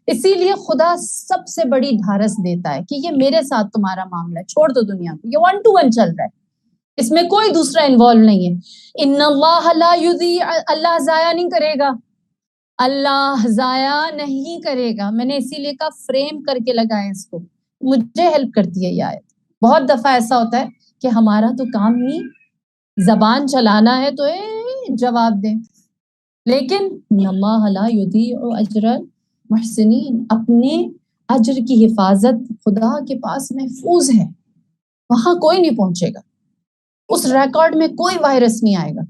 [SPEAKER 1] اسی لیے خدا سب سے بڑی ڈھارس دیتا ہے کہ یہ میرے ساتھ تمہارا معاملہ ہے، چھوڑ دو دنیا کو، یہ 1 to 1 چل رہا ہے، اس میں کوئی دوسرا انوالو نہیں ہے۔ ان اللہ لا یضیع، اللہ ضائع نہیں کرے گا، اللہ ضائع نہیں کرے گا۔ میں نے اسی لیے کہا فریم کر کے لگائیں اس کو، مجھے ہیلپ کرتی ہے یہ آیت۔ بہت دفعہ ایسا ہوتا ہے کہ ہمارا تو کام ہی زبان چلانا ہے تو جواب دیں، لیکن اللہ لا یضیع اجر المحسنین، اپنے اجر کی حفاظت خدا کے پاس محفوظ ہے، وہاں کوئی نہیں پہنچے گا، اس ریکارڈ میں کوئی وائرس نہیں آئے گا،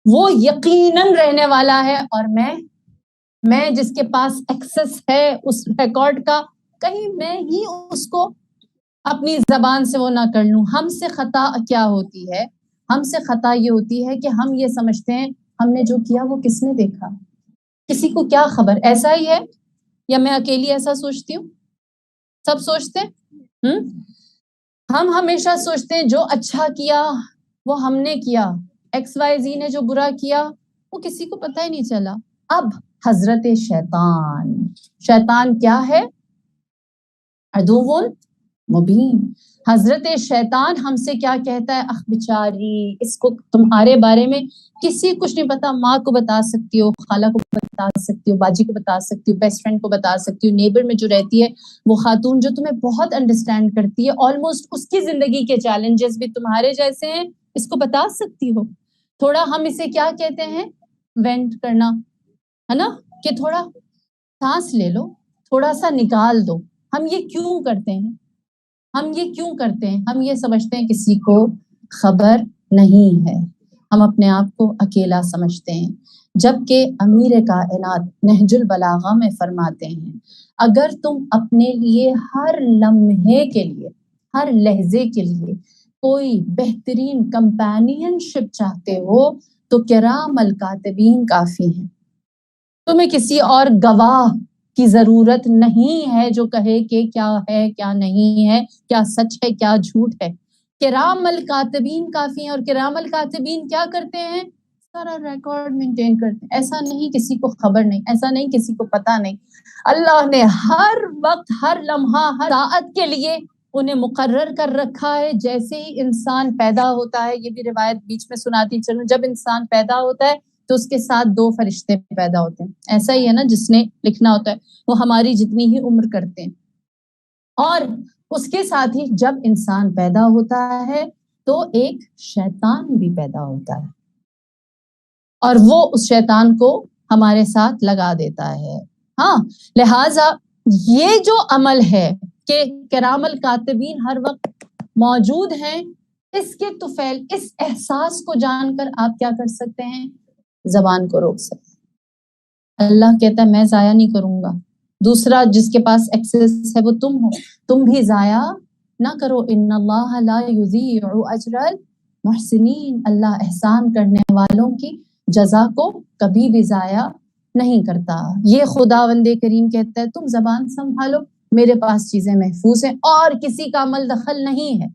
[SPEAKER 1] وہ یقیناً رہنے والا ہے۔ اور میں جس کے پاس ایکسس ہے اس ریکارڈ کا، کہیں میں ہی اس کو اپنی زبان سے وہ نہ کر لوں۔ ہم سے خطا کیا ہوتی ہے؟ ہم سے خطا یہ ہوتی ہے کہ ہم یہ سمجھتے ہیں ہم نے جو کیا وہ کس نے دیکھا، کسی کو کیا خبر؟ ایسا ہی ہے یا میں اکیلی ایسا سوچتی ہوں؟ سب سوچتے ہیں؟ ہم ہمیشہ سوچتے ہیں جو اچھا کیا وہ ہم نے کیا، XYZ نے جو برا کیا وہ کسی کو پتہ ہی نہیں چلا۔ اب حضرت شیطان کیا ہے؟ عدو مبین. حضرت شیطان ہم سے کیا کہتا ہے؟ اخ بیچاری، اس کو تمہارے بارے میں کسی کچھ نہیں پتا. ماں کو بتا سکتی ہو، خالہ کو بتا سکتی ہو، باجی کو بتا سکتی ہو، بیسٹ فرینڈ کو بتا سکتی ہو، نیبر میں جو رہتی ہے وہ خاتون جو تمہیں بہت انڈرسٹینڈ کرتی ہے، آلموسٹ اس کی زندگی کے چیلنجز بھی تمہارے جیسے ہیں، اس کو بتا سکتی ہو. تھوڑا ہم اسے کیا کہتے ہیں؟ وینٹ کرنا، ہے نا، کہ تھوڑا سانس لے لو، تھوڑا سا نکال دو. ہم یہ کیوں کرتے ہیں؟ ہم یہ کیوں کرتے ہیں؟ ہم یہ سمجھتے ہیں کسی کو خبر نہیں ہے، ہم اپنے آپ کو اکیلا سمجھتے ہیں. جبکہ امیر کائنات نہج البلاغہ میں فرماتے ہیں اگر تم اپنے لیے ہر لمحے کے لیے، ہر لہجے کے لیے کوئی بہترین کمپینین شپ چاہتے ہو تو کرام الکاتبین کافی ہیں. تمہیں کسی اور گواہ کی ضرورت نہیں ہے جو کہے کہ کیا ہے کیا نہیں ہے، کیا سچ ہے کیا جھوٹ ہے. کرام الکاتبین کافی ہیں. اور کرام الکاتبین کیا کرتے ہیں؟ سارا ریکارڈ مینٹین کرتے ہیں. ایسا نہیں کسی کو خبر نہیں، ایسا نہیں کسی کو پتا نہیں. اللہ نے ہر وقت، ہر لمحہ، ہر ساعت کے لیے انہیں مقرر کر رکھا ہے. جیسے ہی انسان پیدا ہوتا ہے، یہ بھی روایت بیچ میں سناتی چلوں، جب انسان پیدا ہوتا ہے تو اس کے ساتھ 2 فرشتے پیدا ہوتے ہیں. ایسا ہی ہے نا، جس نے لکھنا ہوتا ہے وہ ہماری جتنی ہی عمر کرتے ہیں. اور اس کے ساتھ ہی جب انسان پیدا ہوتا ہے تو ایک شیطان بھی پیدا ہوتا ہے، اور وہ اس شیطان کو ہمارے ساتھ لگا دیتا ہے. ہاں، لہٰذا یہ جو عمل ہے کہ کرام الکاتبین ہر وقت موجود ہیں، اس کے طفیل، اس احساس کو جان کر آپ کیا کر سکتے ہیں؟ زبان کو روک سکتے. اللہ کہتا ہے میں ضائع نہیں کروں گا. دوسرا جس کے پاس ایکسس ہے وہ تم ہو، تم بھی ضائع نہ کرو. ان اللہ لا یضیع اجر المحسنین، اللہ احسان کرنے والوں کی جزا کو کبھی بھی ضائع نہیں کرتا. یہ خداوند کریم کہتا ہے تم زبان سنبھالو، میرے پاس چیزیں محفوظ ہیں اور کسی کا عمل دخل نہیں ہے.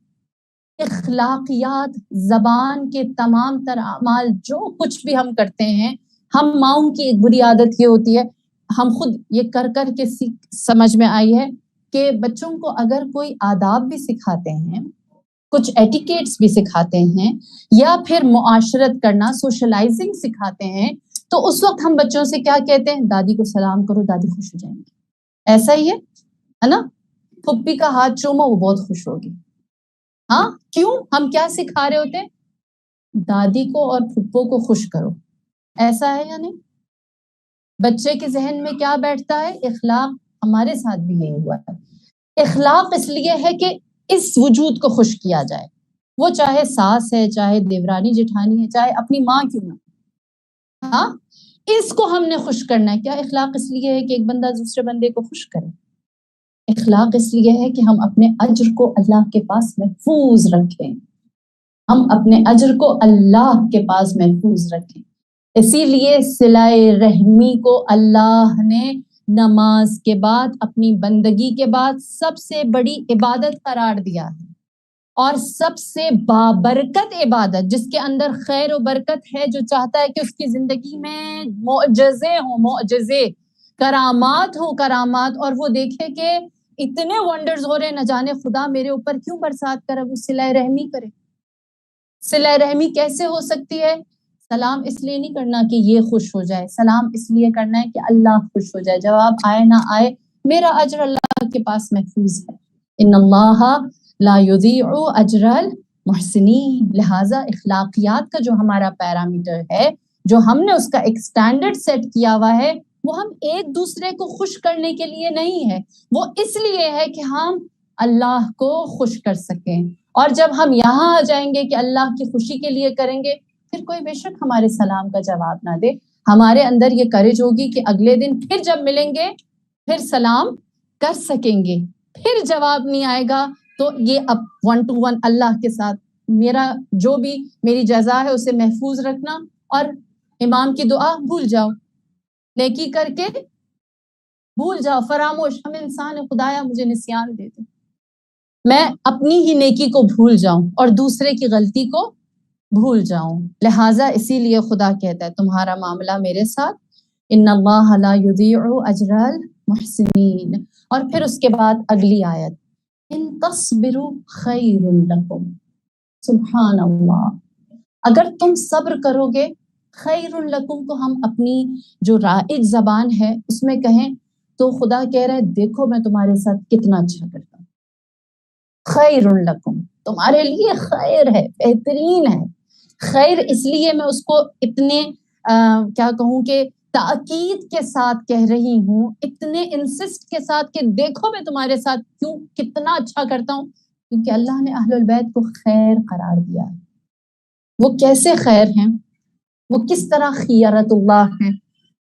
[SPEAKER 1] اخلاقیات، زبان کے تمام تر اعمال، جو کچھ بھی ہم کرتے ہیں، ہم ماؤں کی ایک بری عادت یہ ہوتی ہے، ہم خود یہ کر کر کے سمجھ میں آئی ہے کہ بچوں کو اگر کوئی آداب بھی سکھاتے ہیں، کچھ ایٹیکیٹس بھی سکھاتے ہیں، یا پھر معاشرت کرنا، سوشلائزنگ سکھاتے ہیں، تو اس وقت ہم بچوں سے کیا کہتے ہیں؟ دادی کو سلام کرو، دادی خوش ہو جائیں گی. ایسا ہی ہے نا؟ پھپھی کا ہاتھ چومو، وہ بہت خوش ہوگی. ہاں، کیوں؟ ہم کیا سکھا رہے ہوتے ہیں؟ دادی کو اور پھپھو کو خوش کرو. ایسا ہے یا نہیں؟ بچے کے ذہن میں کیا بیٹھتا ہے؟ اخلاق. ہمارے ساتھ بھی یہی ہوا ہے. اخلاق اس لیے ہے کہ اس وجود کو خوش کیا جائے، وہ چاہے ساس ہے، چاہے دیورانی جٹھانی ہے، چاہے اپنی ماں کیوں نہ. ہاں، اس کو ہم نے خوش کرنا ہے. کیا اخلاق اس لیے ہے کہ ایک بندہ دوسرے بندے کو خوش کرے. اخلاق اس لیے ہے کہ ہم اپنے اجر کو اللہ کے پاس محفوظ رکھیں، ہم اپنے اجر کو اللہ کے پاس محفوظ رکھیں. اسی لیے صلہ رحمی کو اللہ نے نماز کے بعد، اپنی بندگی کے بعد سب سے بڑی عبادت قرار دیا ہے، اور سب سے بابرکت عبادت، جس کے اندر خیر و برکت ہے. جو چاہتا ہے کہ اس کی زندگی میں معجزے ہوں، معجزے، کرامات ہوں، کرامات، اور وہ دیکھے کہ اتنے ونڈرز ہو رہے، نہ جانے خدا میرے اوپر کیوں برسات کرے، وہ صلہ رحمی کرے. صلہ رحمی کیسے ہو سکتی ہے؟ سلام اس لیے نہیں کرنا کہ یہ خوش ہو جائے، سلام اس لیے کرنا ہے کہ اللہ خوش ہو جائے. جواب آئے نہ آئے، میرا اجر اللہ کے پاس محفوظ ہے. ان اللہ لا یضیع اجر المحسنین. لہٰذا اخلاقیات کا جو ہمارا پیرامیٹر ہے، جو ہم نے اس کا ایک سٹینڈرڈ سیٹ کیا ہوا ہے، وہ ہم ایک دوسرے کو خوش کرنے کے لیے نہیں ہے، وہ اس لیے ہے کہ ہم اللہ کو خوش کر سکیں. اور جب ہم یہاں آ جائیں گے کہ اللہ کی خوشی کے لیے کریں گے، پھر کوئی بے شک ہمارے سلام کا جواب نہ دے، ہمارے اندر یہ کریج ہوگی کہ اگلے دن پھر جب ملیں گے پھر سلام کر سکیں گے. پھر جواب نہیں آئے گا تو یہ اب 1 to 1 اللہ کے ساتھ میرا جو بھی میری جزا ہے اسے محفوظ رکھنا، اور امام کی دعا بھول جاؤ، نیکی کر کے بھول جاؤ، فراموش. ہم انسان ہیں، خدایا مجھے نسیان دے دے، میں اپنی ہی نیکی کو بھول جاؤں اور دوسرے کی غلطی کو بھول جاؤں. لہٰذا اسی لیے خدا کہتا ہے تمہارا معاملہ میرے ساتھ، ان اللہ لا یضیع اجر المحسنین. اور پھر اس کے بعد اگلی آیت ان تصبروا خیر لکم، سبحان اللہ، اگر تم صبر کرو گے، خیر لکم کو ہم اپنی جو رائج زبان ہے اس میں کہیں تو خدا کہہ رہا ہے دیکھو میں تمہارے ساتھ کتنا اچھا کرتا ہوں، خیر لکم، تمہارے لیے خیر ہے، بہترین ہے۔ خیر اس لیے میں اس کو اتنے کیا کہوں کہ تاکید کے ساتھ کہہ رہی ہوں، اتنے انسسٹ کے ساتھ کہ دیکھو میں تمہارے ساتھ کیوں کتنا اچھا کرتا ہوں، کیونکہ اللہ نے اہل البیت کو خیر قرار دیا ہے۔ وہ کیسے خیر ہیں، وہ کس طرح خیرت اللہ ہیں،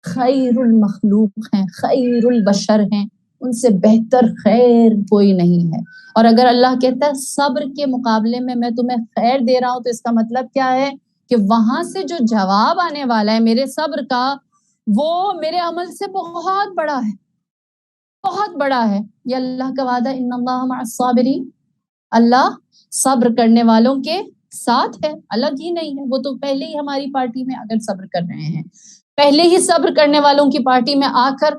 [SPEAKER 1] خیر المخلوق ہیں، خیر البشر ہیں، ان سے بہتر خیر کوئی نہیں ہے۔ اور اگر اللہ کہتا ہے صبر کے مقابلے میں تمہیں خیر دے رہا ہوں تو اس کا مطلب کیا ہے کہ وہاں سے جو جواب آنے والا ہے میرے صبر کا وہ میرے عمل سے بہت بڑا ہے، بہت بڑا ہے۔ یہ اللہ کا وعدہ ان اللہ مع الصابرین، اللہ صبر کرنے والوں کے ساتھ ہے، الگ ہی نہیں ہے۔ وہ تو پہلے ہی ہماری پارٹی میں اگر صبر کر رہے ہیں، پہلے ہی صبر کرنے والوں کی پارٹی میں آ کر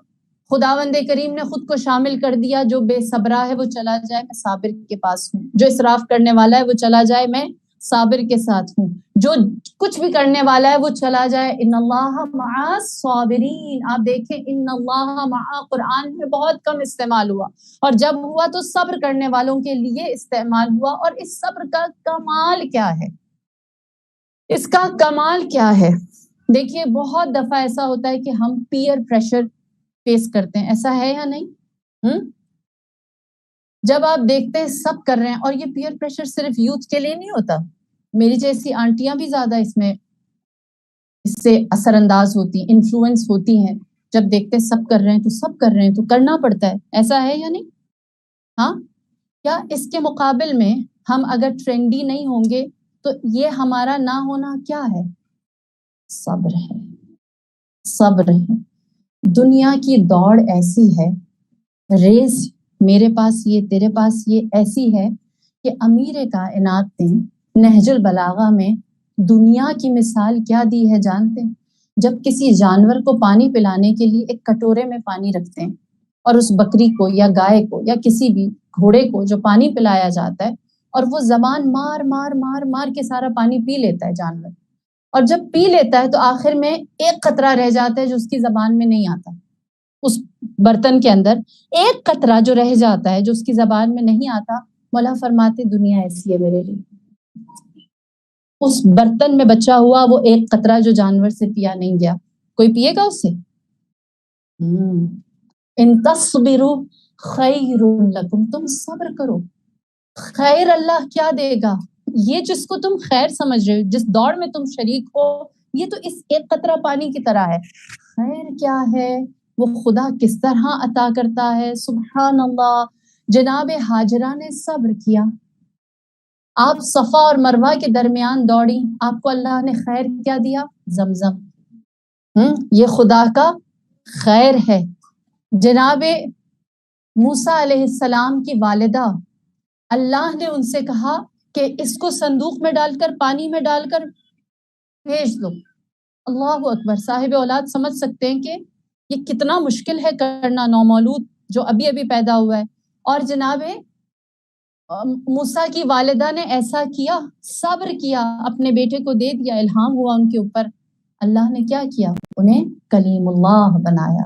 [SPEAKER 1] خداوند کریم نے خود کو شامل کر دیا، جو بے صبرا ہے وہ چلا جائے میں صابر کے پاس ہوں، جو اسراف کرنے والا ہے وہ چلا جائے میں صابر کے ساتھ ہوں، جو کچھ بھی کرنے والا ہے وہ چلا جائے ان اللہ مع الصابرین۔ آپ دیکھیں ان اللہ مع قرآن میں بہت کم استعمال ہوا، اور جب ہوا تو صبر کرنے والوں کے لیے استعمال ہوا۔ اور اس صبر کا کمال کیا ہے، اس کا کمال کیا ہے؟ دیکھیے بہت دفعہ ایسا ہوتا ہے کہ ہم پیئر پریشر فیس کرتے ہیں، ایسا ہے یا نہیں؟ جب آپ دیکھتے ہیں سب کر رہے ہیں، اور یہ پیئر پریشر صرف یوتھ کے لیے نہیں ہوتا، میری جیسی آنٹیاں بھی زیادہ اس سے اثر انداز ہوتی ہیں، انفلوئنس ہوتی ہیں، جب دیکھتے ہیں سب کر رہے ہیں تو سب کر رہے ہیں تو کرنا پڑتا ہے، ایسا ہے یا نہیں؟ ہاں، کیا اس کے مقابل میں ہم اگر ٹرینڈی نہیں ہوں گے تو یہ ہمارا نہ ہونا کیا ہے؟ صبر ہے، صبر ہے۔ دنیا کی دوڑ ایسی ہے، ریس میرے پاس یہ تیرے پاس یہ ایسی ہے کہ امیر کائنات نے نہج البلاغہ میں دنیا کی مثال کیا دی ہے جانتے ہیں؟ جب کسی جانور کو پانی پلانے کے لیے ایک کٹورے میں پانی رکھتے ہیں اور اس بکری کو یا گائے کو یا کسی بھی گھوڑے کو جو پانی پلایا جاتا ہے اور وہ زبان مار مار مار مار کے سارا پانی پی لیتا ہے جانور، اور جب پی لیتا ہے تو آخر میں ایک قطرہ رہ جاتا ہے جو اس کی زبان میں نہیں آتا، اس برتن کے اندر ایک قطرہ جو رہ جاتا ہے جو اس کی زبان میں نہیں آتا۔ مولا فرماتے دنیا ایسی ہے میرے لیے، اس برتن میں بچا ہوا وہ ایک قطرہ جو جانور سے پیا نہیں گیا، کوئی پیے گا اس سے؟ ان تصبروا خیر لکم، تم صبر کرو، خیر اللہ کیا دے گا؟ یہ جس کو تم خیر سمجھ رہے ہو، جس دوڑ میں تم شریک ہو، یہ تو اس ایک قطرہ پانی کی طرح ہے۔ خیر کیا ہے وہ خدا کس طرح عطا کرتا ہے، سبحان اللہ۔ جناب ہاجرہ نے صبر کیا، آپ صفا اور مروہ کے درمیان دوڑی، آپ کو اللہ نے خیر کیا دیا؟ زمزم۔ یہ خدا کا خیر ہے۔ جناب موسیٰ علیہ السلام کی والدہ، اللہ نے ان سے کہا کہ اس کو صندوق میں ڈال کر پانی میں ڈال کر بھیج دو۔ اللہ اکبر، صاحب اولاد سمجھ سکتے ہیں کہ یہ کتنا مشکل ہے کرنا، نومولود جو ابھی ابھی پیدا ہوا ہے، اور جناب موسیٰ کی والدہ نے ایسا کیا، صبر کیا، اپنے بیٹے کو دے دیا، الہام ہوا ان کے اوپر، اللہ نے کیا کیا؟ انہیں کلیم اللہ بنایا۔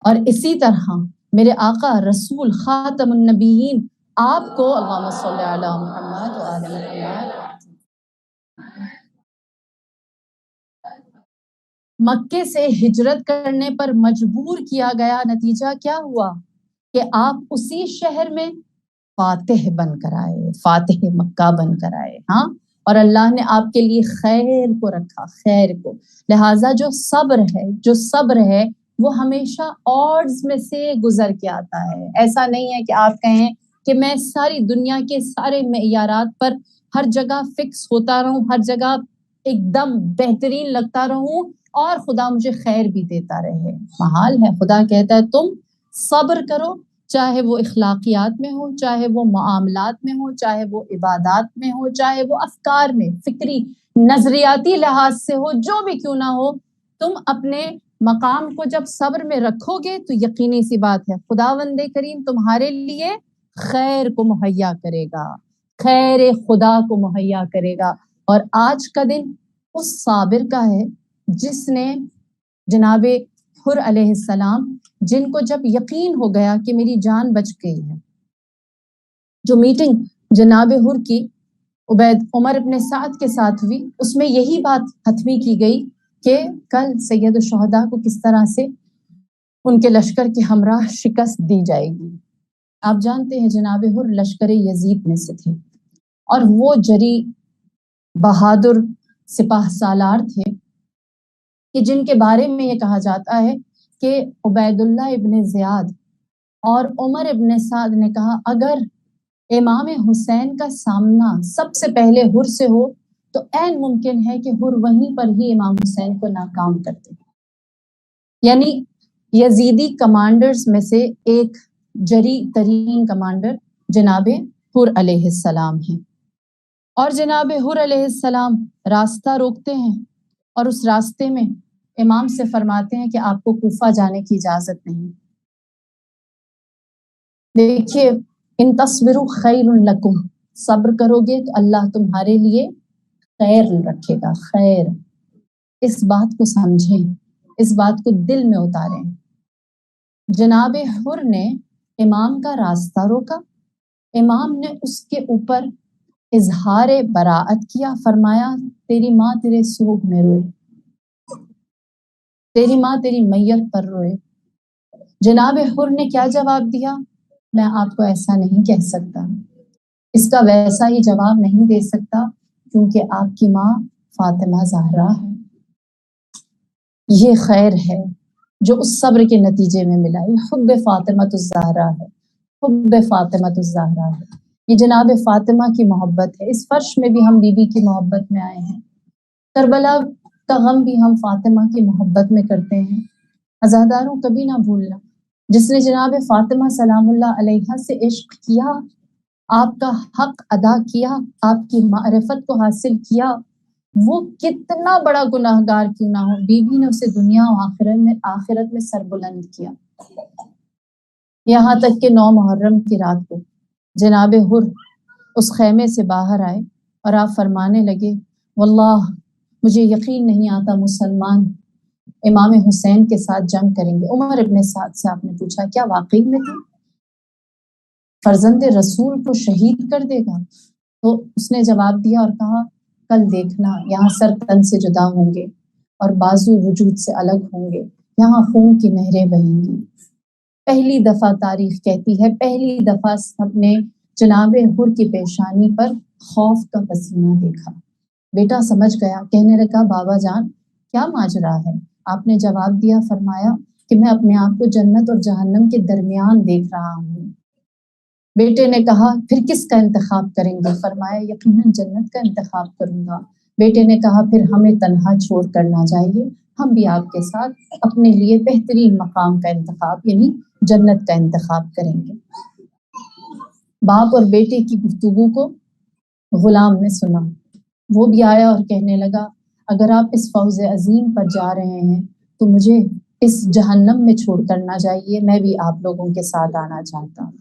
[SPEAKER 1] اور اسی طرح میرے آقا رسول خاتم النبیین آپ کو، اللہم صلی علی محمد و آل محمد، مکے سے ہجرت کرنے پر مجبور کیا گیا، نتیجہ کیا ہوا کہ آپ اسی شہر میں فاتح بن کر آئے، فاتح مکہ بن کر آئے۔ ہاں، اور اللہ نے آپ کے لیے خیر کو رکھا، خیر کو۔ لہٰذا جو صبر ہے وہ ہمیشہ آڈز میں سے گزر کے آتا ہے۔ ایسا نہیں ہے کہ آپ کہیں کہ میں ساری دنیا کے سارے معیارات پر ہر جگہ فکس ہوتا رہوں، ہر جگہ ایک دم بہترین لگتا رہوں اور خدا مجھے خیر بھی دیتا رہے، محال ہے۔ خدا کہتا ہے تم صبر کرو، چاہے وہ اخلاقیات میں ہو، چاہے وہ معاملات میں ہو، چاہے وہ عبادات میں ہو، چاہے وہ افکار میں، فکری نظریاتی لحاظ سے ہو، جو بھی کیوں نہ ہو، تم اپنے مقام کو جب صبر میں رکھو گے تو یقینی سی بات ہے خداوند کریم تمہارے لیے خیر کو مہیا کرے گا، خیر خدا کو مہیا کرے گا۔ اور آج کا دن اس صابر کا ہے جس نے جناب حر علیہ السلام، جن کو جب یقین ہو گیا کہ میری جان بچ گئی ہے، جو میٹنگ جناب حر کی عبید عمر ابن سعد کے ساتھ ہوئی، اس میں یہی بات حتمی کی گئی کہ کل سید الشہداء کو کس طرح سے ان کے لشکر کے ہمراہ شکست دی جائے گی۔ آپ جانتے ہیں جناب حر لشکر یزید میں سے تھے اور وہ جری بہادر سپاہ سالار تھے کہ جن کے بارے میں یہ کہا جاتا ہے کہ عبید اللہ ابن زیاد اور عمر ابن سعد نے کہا اگر امام حسین کا سامنا سب سے پہلے حر سے ہو تو عین ممکن ہے کہ حر وہیں پر ہی امام حسین کو ناکام کرتے۔ یعنی یزیدی کمانڈرز میں سے ایک جری ترین کمانڈر جناب حر علیہ السلام ہیں، اور جناب حر علیہ السلام راستہ روکتے ہیں اور اس راستے میں امام سے فرماتے ہیں کہ آپ کو کوفہ جانے کی اجازت نہیں۔ دیکھیے ان تصبروا خیر لکم، صبر کرو گے تو اللہ تمہارے لیے خیر رکھے گا، خیر۔ اس بات کو سمجھیں، اس بات کو دل میں اتاریں۔ جناب حر نے امام کا راستہ روکا، امام نے اس کے اوپر اظہار براعت کیا، فرمایا تیری ماں تیرے سوگ میں روئے، تیری ماں تیری میت پر روئے۔ جناب حر نے کیا جواب دیا؟ میں آپ کو ایسا نہیں کہہ سکتا، اس کا ویسا ہی جواب نہیں دے سکتا کیونکہ آپ کی ماں فاطمہ زہرا ہے۔ یہ خیر ہے جو اس صبر کے نتیجے میں ملا، یہ حب فاطمہ الزہرا ہے، حب فاطمہ الزہرا ہے، یہ جناب فاطمہ کی محبت ہے۔ اس فرش میں بھی ہم بی بی کی محبت میں آئے ہیں، کربلا کا غم بھی ہم فاطمہ کی محبت میں کرتے ہیں۔ عزاداروں کبھی نہ بھولنا، جس نے جناب فاطمہ سلام اللہ علیہا سے عشق کیا، آپ کا حق ادا کیا، آپ کی معرفت کو حاصل کیا، وہ کتنا بڑا گناہگار کیوں نہ ہو، بی بی نے اسے دنیا و آخرت میں سر بلند کیا۔ یہاں تک کہ 9 محرم کی رات کو جناب حر اس خیمے سے باہر آئے اور آپ فرمانے لگے واللہ مجھے یقین نہیں آتا مسلمان امام حسین کے ساتھ جنگ کریں گے۔ عمر ابن سعد سے آپ نے پوچھا کیا واقعی میں تھے فرزند رسول کو شہید کر دے گا؟ تو اس نے جواب دیا اور کہا کل دیکھنا یہاں سر تن سے جدا ہوں گے اور بازو وجود سے الگ ہوں گے، یہاں خون کی نہریں بہیں گی۔ پہلی دفعہ تاریخ کہتی ہے، پہلی دفعہ سب نے جناب حر کی پیشانی پر خوف کا پسینہ دیکھا۔ بیٹا سمجھ گیا، کہنے لگا بابا جان کیا ماجرا ہے؟ آپ نے جواب دیا، فرمایا کہ میں اپنے آپ کو جنت اور جہنم کے درمیان دیکھ رہا ہوں۔ بیٹے نے کہا پھر کس کا انتخاب کریں گے؟ فرمایا یقیناً جنت کا انتخاب کروں گا۔ بیٹے نے کہا پھر ہمیں تنہا چھوڑ کر نہ جائیے، ہم بھی آپ کے ساتھ اپنے لیے بہترین مقام کا انتخاب یعنی جنت کا انتخاب کریں گے۔ باپ اور بیٹے کی گفتگو کو غلام نے سنا، وہ بھی آیا اور کہنے لگا اگر آپ اس فوز عظیم پر جا رہے ہیں تو مجھے اس جہنم میں چھوڑ کر نہ جائیے، میں بھی آپ لوگوں کے ساتھ آنا چاہتا ہوں۔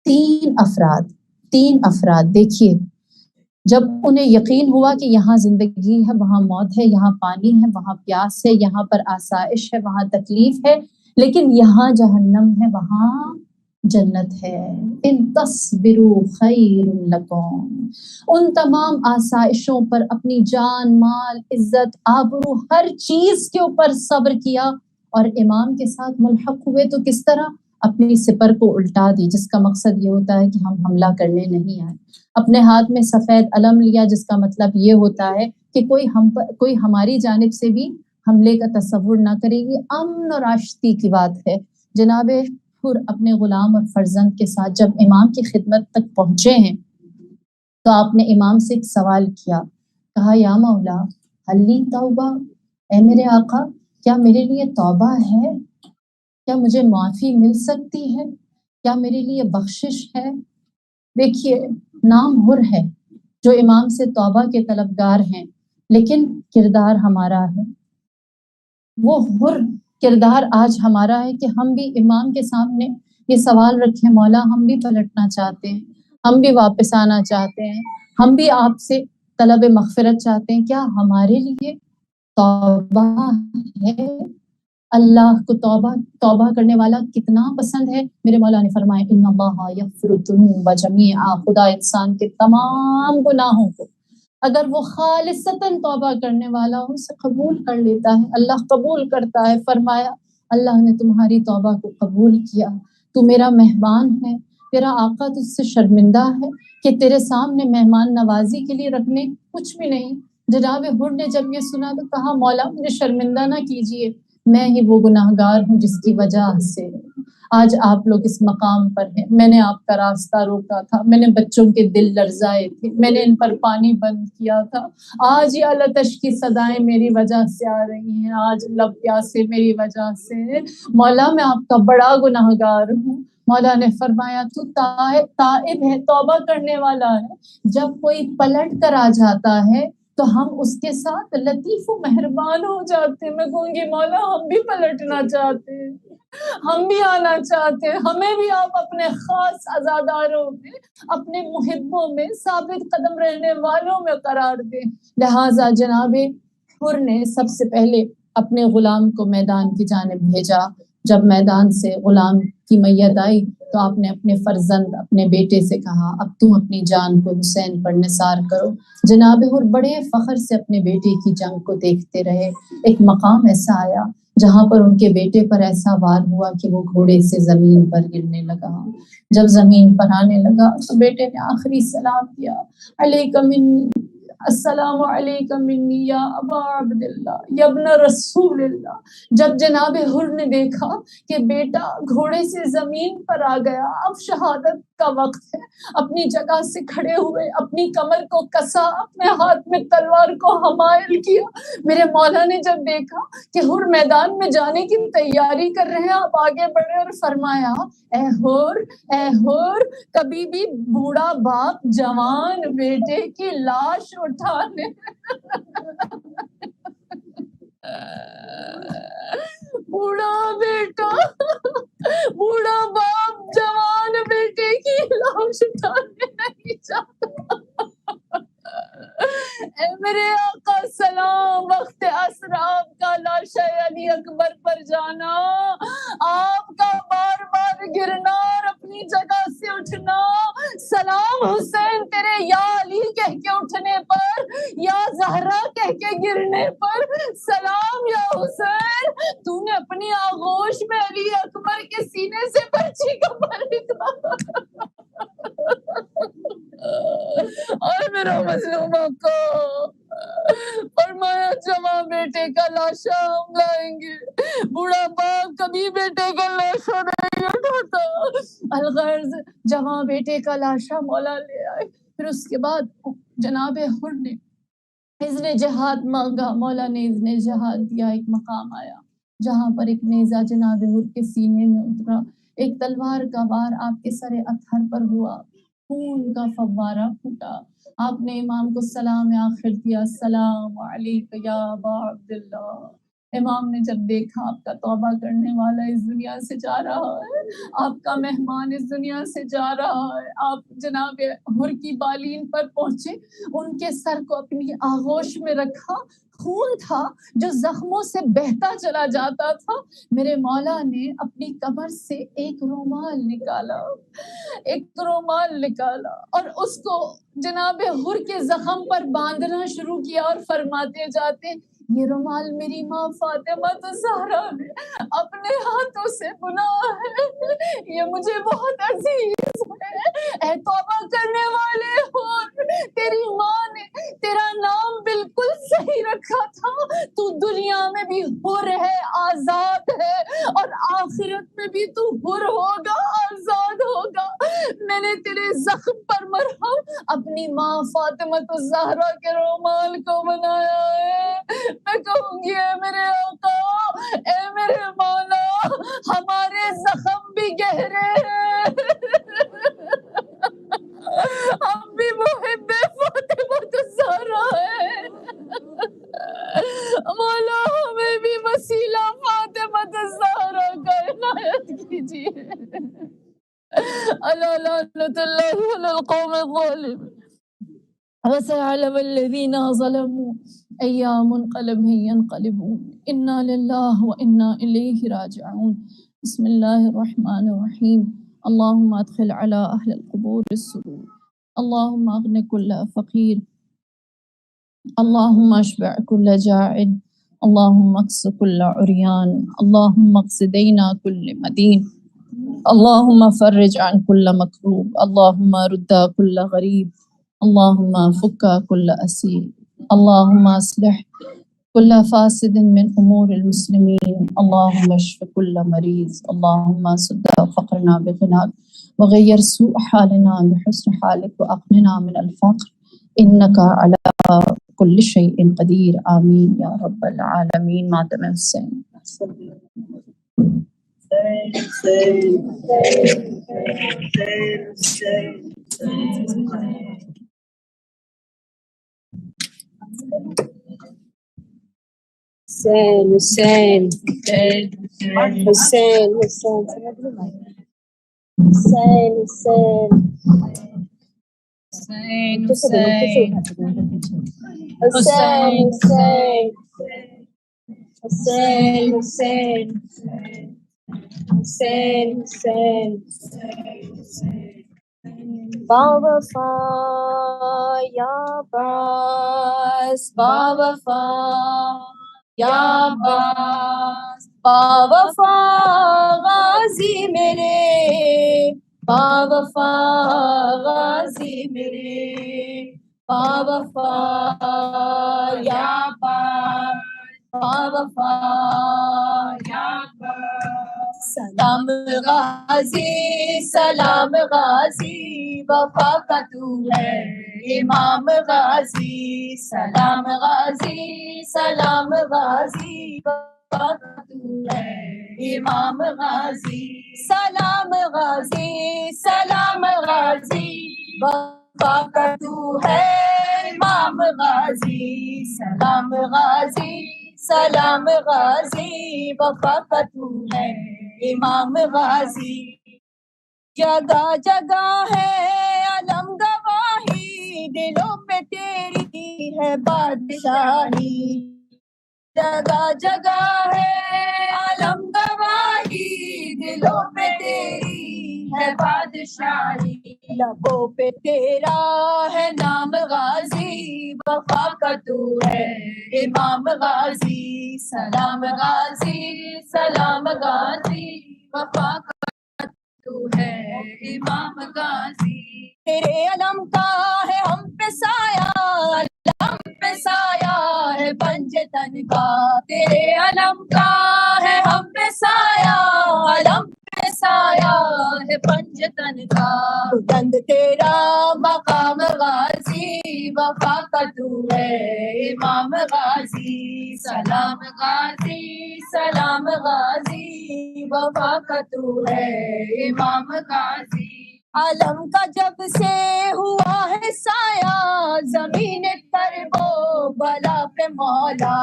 [SPEAKER 1] 3 افراد دیکھیے، جب انہیں یقین ہوا کہ یہاں زندگی ہے وہاں موت ہے، یہاں پانی ہے وہاں پیاس ہے، یہاں پر آسائش ہے وہاں تکلیف ہے، لیکن یہاں جہنم ہے وہاں جنت ہے۔ ان تصبروا خیر لکم، ان تمام آسائشوں پر اپنی جان مال عزت آبرو ہر چیز کے اوپر صبر کیا اور امام کے ساتھ ملحق ہوئے تو کس طرح؟ اپنی سپر کو الٹا دی، جس کا مقصد یہ ہوتا ہے کہ ہم حملہ کرنے نہیں آئے۔ اپنے ہاتھ میں سفید علم لیا، جس کا مطلب یہ ہوتا ہے کہ کوئی ہماری جانب سے بھی حملے کا تصور نہ کرے گی۔ امن اور آشتی کی بات ہے۔ جناب حر اپنے غلام اور فرزند کے ساتھ جب امام کی خدمت تک پہنچے ہیں تو آپ نے امام سے ایک سوال کیا، کہا یا مولا حلی توبہ، اے میرے آقا کیا میرے لیے توبہ ہے؟ کیا مجھے معافی مل سکتی ہے؟ کیا میرے لیے بخشش ہے؟ دیکھیے نام حر ہے جو امام سے توبہ کے طلبگار ہیں، لیکن کردار ہمارا ہے، وہ حر کردار آج ہمارا ہے کہ ہم بھی امام کے سامنے یہ سوال رکھیں مولا ہم بھی پلٹنا چاہتے ہیں، ہم بھی واپس آنا چاہتے ہیں، ہم بھی آپ سے طلب مغفرت چاہتے ہیں، کیا ہمارے لیے توبہ ہے؟ اللہ کو توبہ کرنے والا کتنا پسند ہے۔ میرے مولا نے فرمایا ان اللہ یغفر الذنوب جمیعا، خدا انسان کے تمام گناہوں کو اگر وہ خالصتاً توبہ کرنے والا ہو اسے قبول کر لیتا ہے، اللہ قبول کرتا ہے۔ فرمایا اللہ نے تمہاری توبہ کو قبول کیا، تو میرا مہمان ہے، تیرا آقا تجھ سے شرمندہ ہے کہ تیرے سامنے مہمان نوازی کے لیے رکھنے کچھ بھی نہیں۔ جناب حر نے جب یہ سنا تو کہا مولا مجھے شرمندہ نہ کیجیے، میں ہی وہ گناہگار ہوں جس کی وجہ سے آج آپ لوگ اس مقام پر ہیں۔ میں نے آپ کا راستہ روکا تھا، میں نے بچوں کے دل لرزائے تھے، میں نے ان پر پانی بند کیا تھا، آج یہ التش کی صدائیں میری وجہ سے آ رہی ہیں، آج لب پیاسے میری وجہ سے، مولا میں آپ کا بڑا گناہگار ہوں۔ مولا نے فرمایا تو تائب ہے، توبہ کرنے والا ہے، جب کوئی پلٹ کر آ جاتا ہے تو ہم اس کے ساتھ لطیف و مہربان ہو جاتے ہیں۔ میں کہوں گی مولا ہم بھی پلٹنا چاہتے ہیں، ہم بھی آنا چاہتے ہیں، ہمیں بھی آپ اپنے خاص عزاداروں میں، اپنے محبوں میں، ثابت قدم رہنے والوں میں قرار دیں۔ لہٰذا جناب حر نے سب سے پہلے اپنے غلام کو میدان کی جانب بھیجا۔ جب میدان سے غلام کی میت آئی تو آپ نے اپنے فرزند اپنے بیٹے سے کہا اب تم اپنی جان کو حسین پر نثار کرو۔ جناب حر بڑے فخر سے اپنے بیٹے کی جنگ کو دیکھتے رہے۔ ایک مقام ایسا آیا جہاں پر ان کے بیٹے پر ایسا وار ہوا کہ وہ گھوڑے سے زمین پر گرنے لگا۔ جب زمین پر آنے لگا تو بیٹے نے آخری سلام کیا، علیک منی، السلام علیکم منی یا ابا عبداللہ یا ابن رسول اللہ۔ جب جناب حر نے دیکھا کہ بیٹا گھوڑے سے زمین پر آ گیا، اب شہادت کا وقت ہے، اپنی جگہ سے کھڑے ہوئے، اپنی کمر کو کسا، اپنے ہاتھ میں تلوار کو حمائل کیا۔ میرے مولا نے جب دیکھا کہ حر میدان میں جانے کی تیاری کر رہے ہیں، آپ آگے بڑھے اور فرمایا اے حر، کبھی بھی بوڑھا باپ جوان بیٹے کی لاش اٹھانے بوڑھا باپ جوان بیٹے کی لاش اٹھانے نہیں چاہتا۔ اے میرے آقا سلام، وقت عصر آپ کا لاشے علی اکبر پر جانا، آپ کا بار بار گرنا اور اپنی جگہ سے اٹھنا، سلام حسین تیرے یا علی کہہ کے اٹھنے پر، یا زہرا کہہ کے گرنے پر، سلام یا حسین تو نے اپنی آغوش میں علی اکبر کے سینے سے برچی کا پر نکلا۔ اور میرا مظلوم آقا فرمایا جوان بیٹے کا لاشا ہم لائیں گے، بوڑھا باپ کبھی بیٹے کا لاشا نہیں اٹھاتا۔ الغرض جوان بیٹے کا لاشا مولا لے آئے۔ پھر اس کے بعد جناب حر نے اذن جہاد مانگا، مولا نے اذن جہاد دیا۔ ایک مقام آیا جہاں پر ایک نیزہ جناب حر کے سینے میں اترا، ایک تلوار کا وار آپ کے سر اطہر پر ہوا، خون کا فوارہ پھوٹا۔ آپ نے امام کو سلام آخر دیا، السلام علیک یا ابا عبداللہ۔ امام نے جب دیکھا آپ کا توبہ کرنے والا اس دنیا سے جا رہا ہے، آپ کا مہمان اس دنیا سے جا رہا ہے، آپ جناب حر کی بالین پر پہنچے، ان کے سر کو اپنی آغوش میں رکھا، خون تھا جو زخموں سے بہتا چلا جاتا تھا۔ میرے مولا نے اپنی کمر سے ایک رومال نکالا اور اس کو جناب حر کے زخم پر باندھنا شروع کیا اور فرماتے جاتے یہ رومال میری ماں فاطمہ الزہرا نے اپنے ہاتھوں سے بنا ہے، یہ مجھے بہت عزیز ہے۔ اے توبہ کرنے والے حر، تیری ماں نے تیرا نام بالکل صحیح رکھا تھا، تو دنیا میں بھی حر ہے، آزاد ہے، اور آخرت میں بھی تو حر ہوگا، آزاد ہوگا۔ میں نے تیرے زخم پر مرہم اپنی ماں فاطمہ الزہرا کے رومال کو بنایا ہے۔ میں کہوں گی اے میرے آقا، اے میرے مولا، ہمارے زخم بھی گہرے ہیں، ہم بھی محب فاطمہ الزہرا ہیں، مولا ہمیں بھی وسیلہ فاطمہ الزہرا کا عنایت کیجیے۔ ألا لعنة الله على القوم الظالمين وسيعلم الذين ظلموا أي منقلب ينقلبون إنا لله وإنا إليه راجعون بسم الله الرحمن الرحيم اللهم أدخل على أهل القبور السرور اللهم أغن كل فقير اللهم اشبع كل جاعد اللهم اكس كل عريان اللهم اقص دينا كل مدين اللهم فرج عن كل مكروب اللهم رد كل غريب اللهم فك كل أسير اللهم اصلح كل فاسد من أمور المسلمين اللهم اشف كل مريض اللهم سد فقرنا بغناك وغير سوء حالنا بحسن حالك وأغننا من الفقر إنك على كل شيء قدير آمين يا رب العالمين. ماتم حسین.
[SPEAKER 3] حسین باوفا یا باس باوفا یا باس باوفا غازی میرے باوفا غازی میرے باوفا یا باس باوفا یا باس سلام غازی سلام غازی وفا کا تو ہے امام غازی سلام غازی سلام غازی وفا کا تو ہے امام غازی سلام غازی سلام غازی وفا کا تو ہے امام غازی سلام غازی سلام غازی وفا کا تو ہے امام غازی جگہ جگہ ہے علم گواہی دلوں پہ تیری ہے بادشاہی جگہ جگہ ہے علم گواہی دلوں پہ تیری ہے بادشاہی لبوں پہ تیرا ہے نام غازی وفا کا تو ہے امام غازی سلام غازی سلام غازی وفا کا تو ہے امام غازی تیرے علم کا ہے ہم پہ سایہ علم پہ سایہ ہے پنجتن کا تیرے علم کا ہے ہم پہ سایہ علم پہ سایہ ہے پنجتن کا بلند تیرا مقام غازی وفا کا تو ہے امام غازی سلام غازی سلام غازی وفا کا تو ہے امام غازی علم کا جب سے ہوا ہے سایہ زمین پر وہ بلا پہ مولا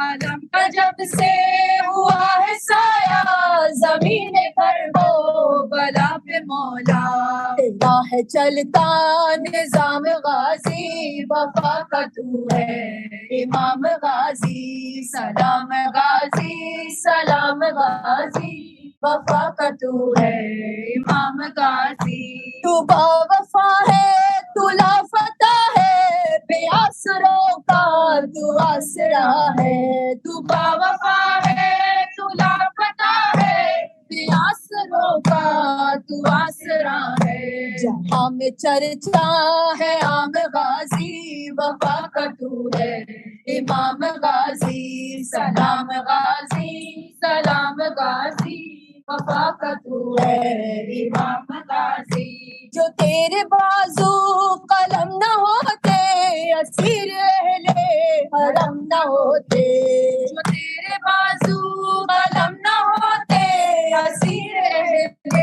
[SPEAKER 3] علم کا جب سے ہوا ہے سایہ زمین پر وہ بلا پہ مولا تیرا ہے چلتا نظام غازی وفا کا تو ہے امام غازی سلام غازی سلام غازی وفا کا تو ہے امام غازی تو با وفا ہے تو لافتہ ہے بے آسروں کا تو آسرا ہے تو با وفا ہے تو لافتہ ہے بے آسروں کا تو آسرا ہے جہاں میں چرچا ہے عام غازی وفا کا تو ہے امام غازی سلام غازی سلام غازی وفا کا تو ہے امام غازی جو تیرے بازو قلم نہ ہوتے اسیر اہل حرم نہ ہوتے جو تیرے بازو قلم نہ ہوتے اسیر اہل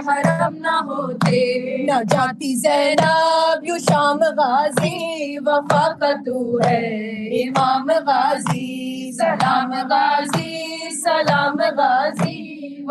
[SPEAKER 3] حرم نہ ہوتے نہ جاتی زینب یوں شام غازی وفا کا تو ہے امام غازی سلام غازی سلام غازی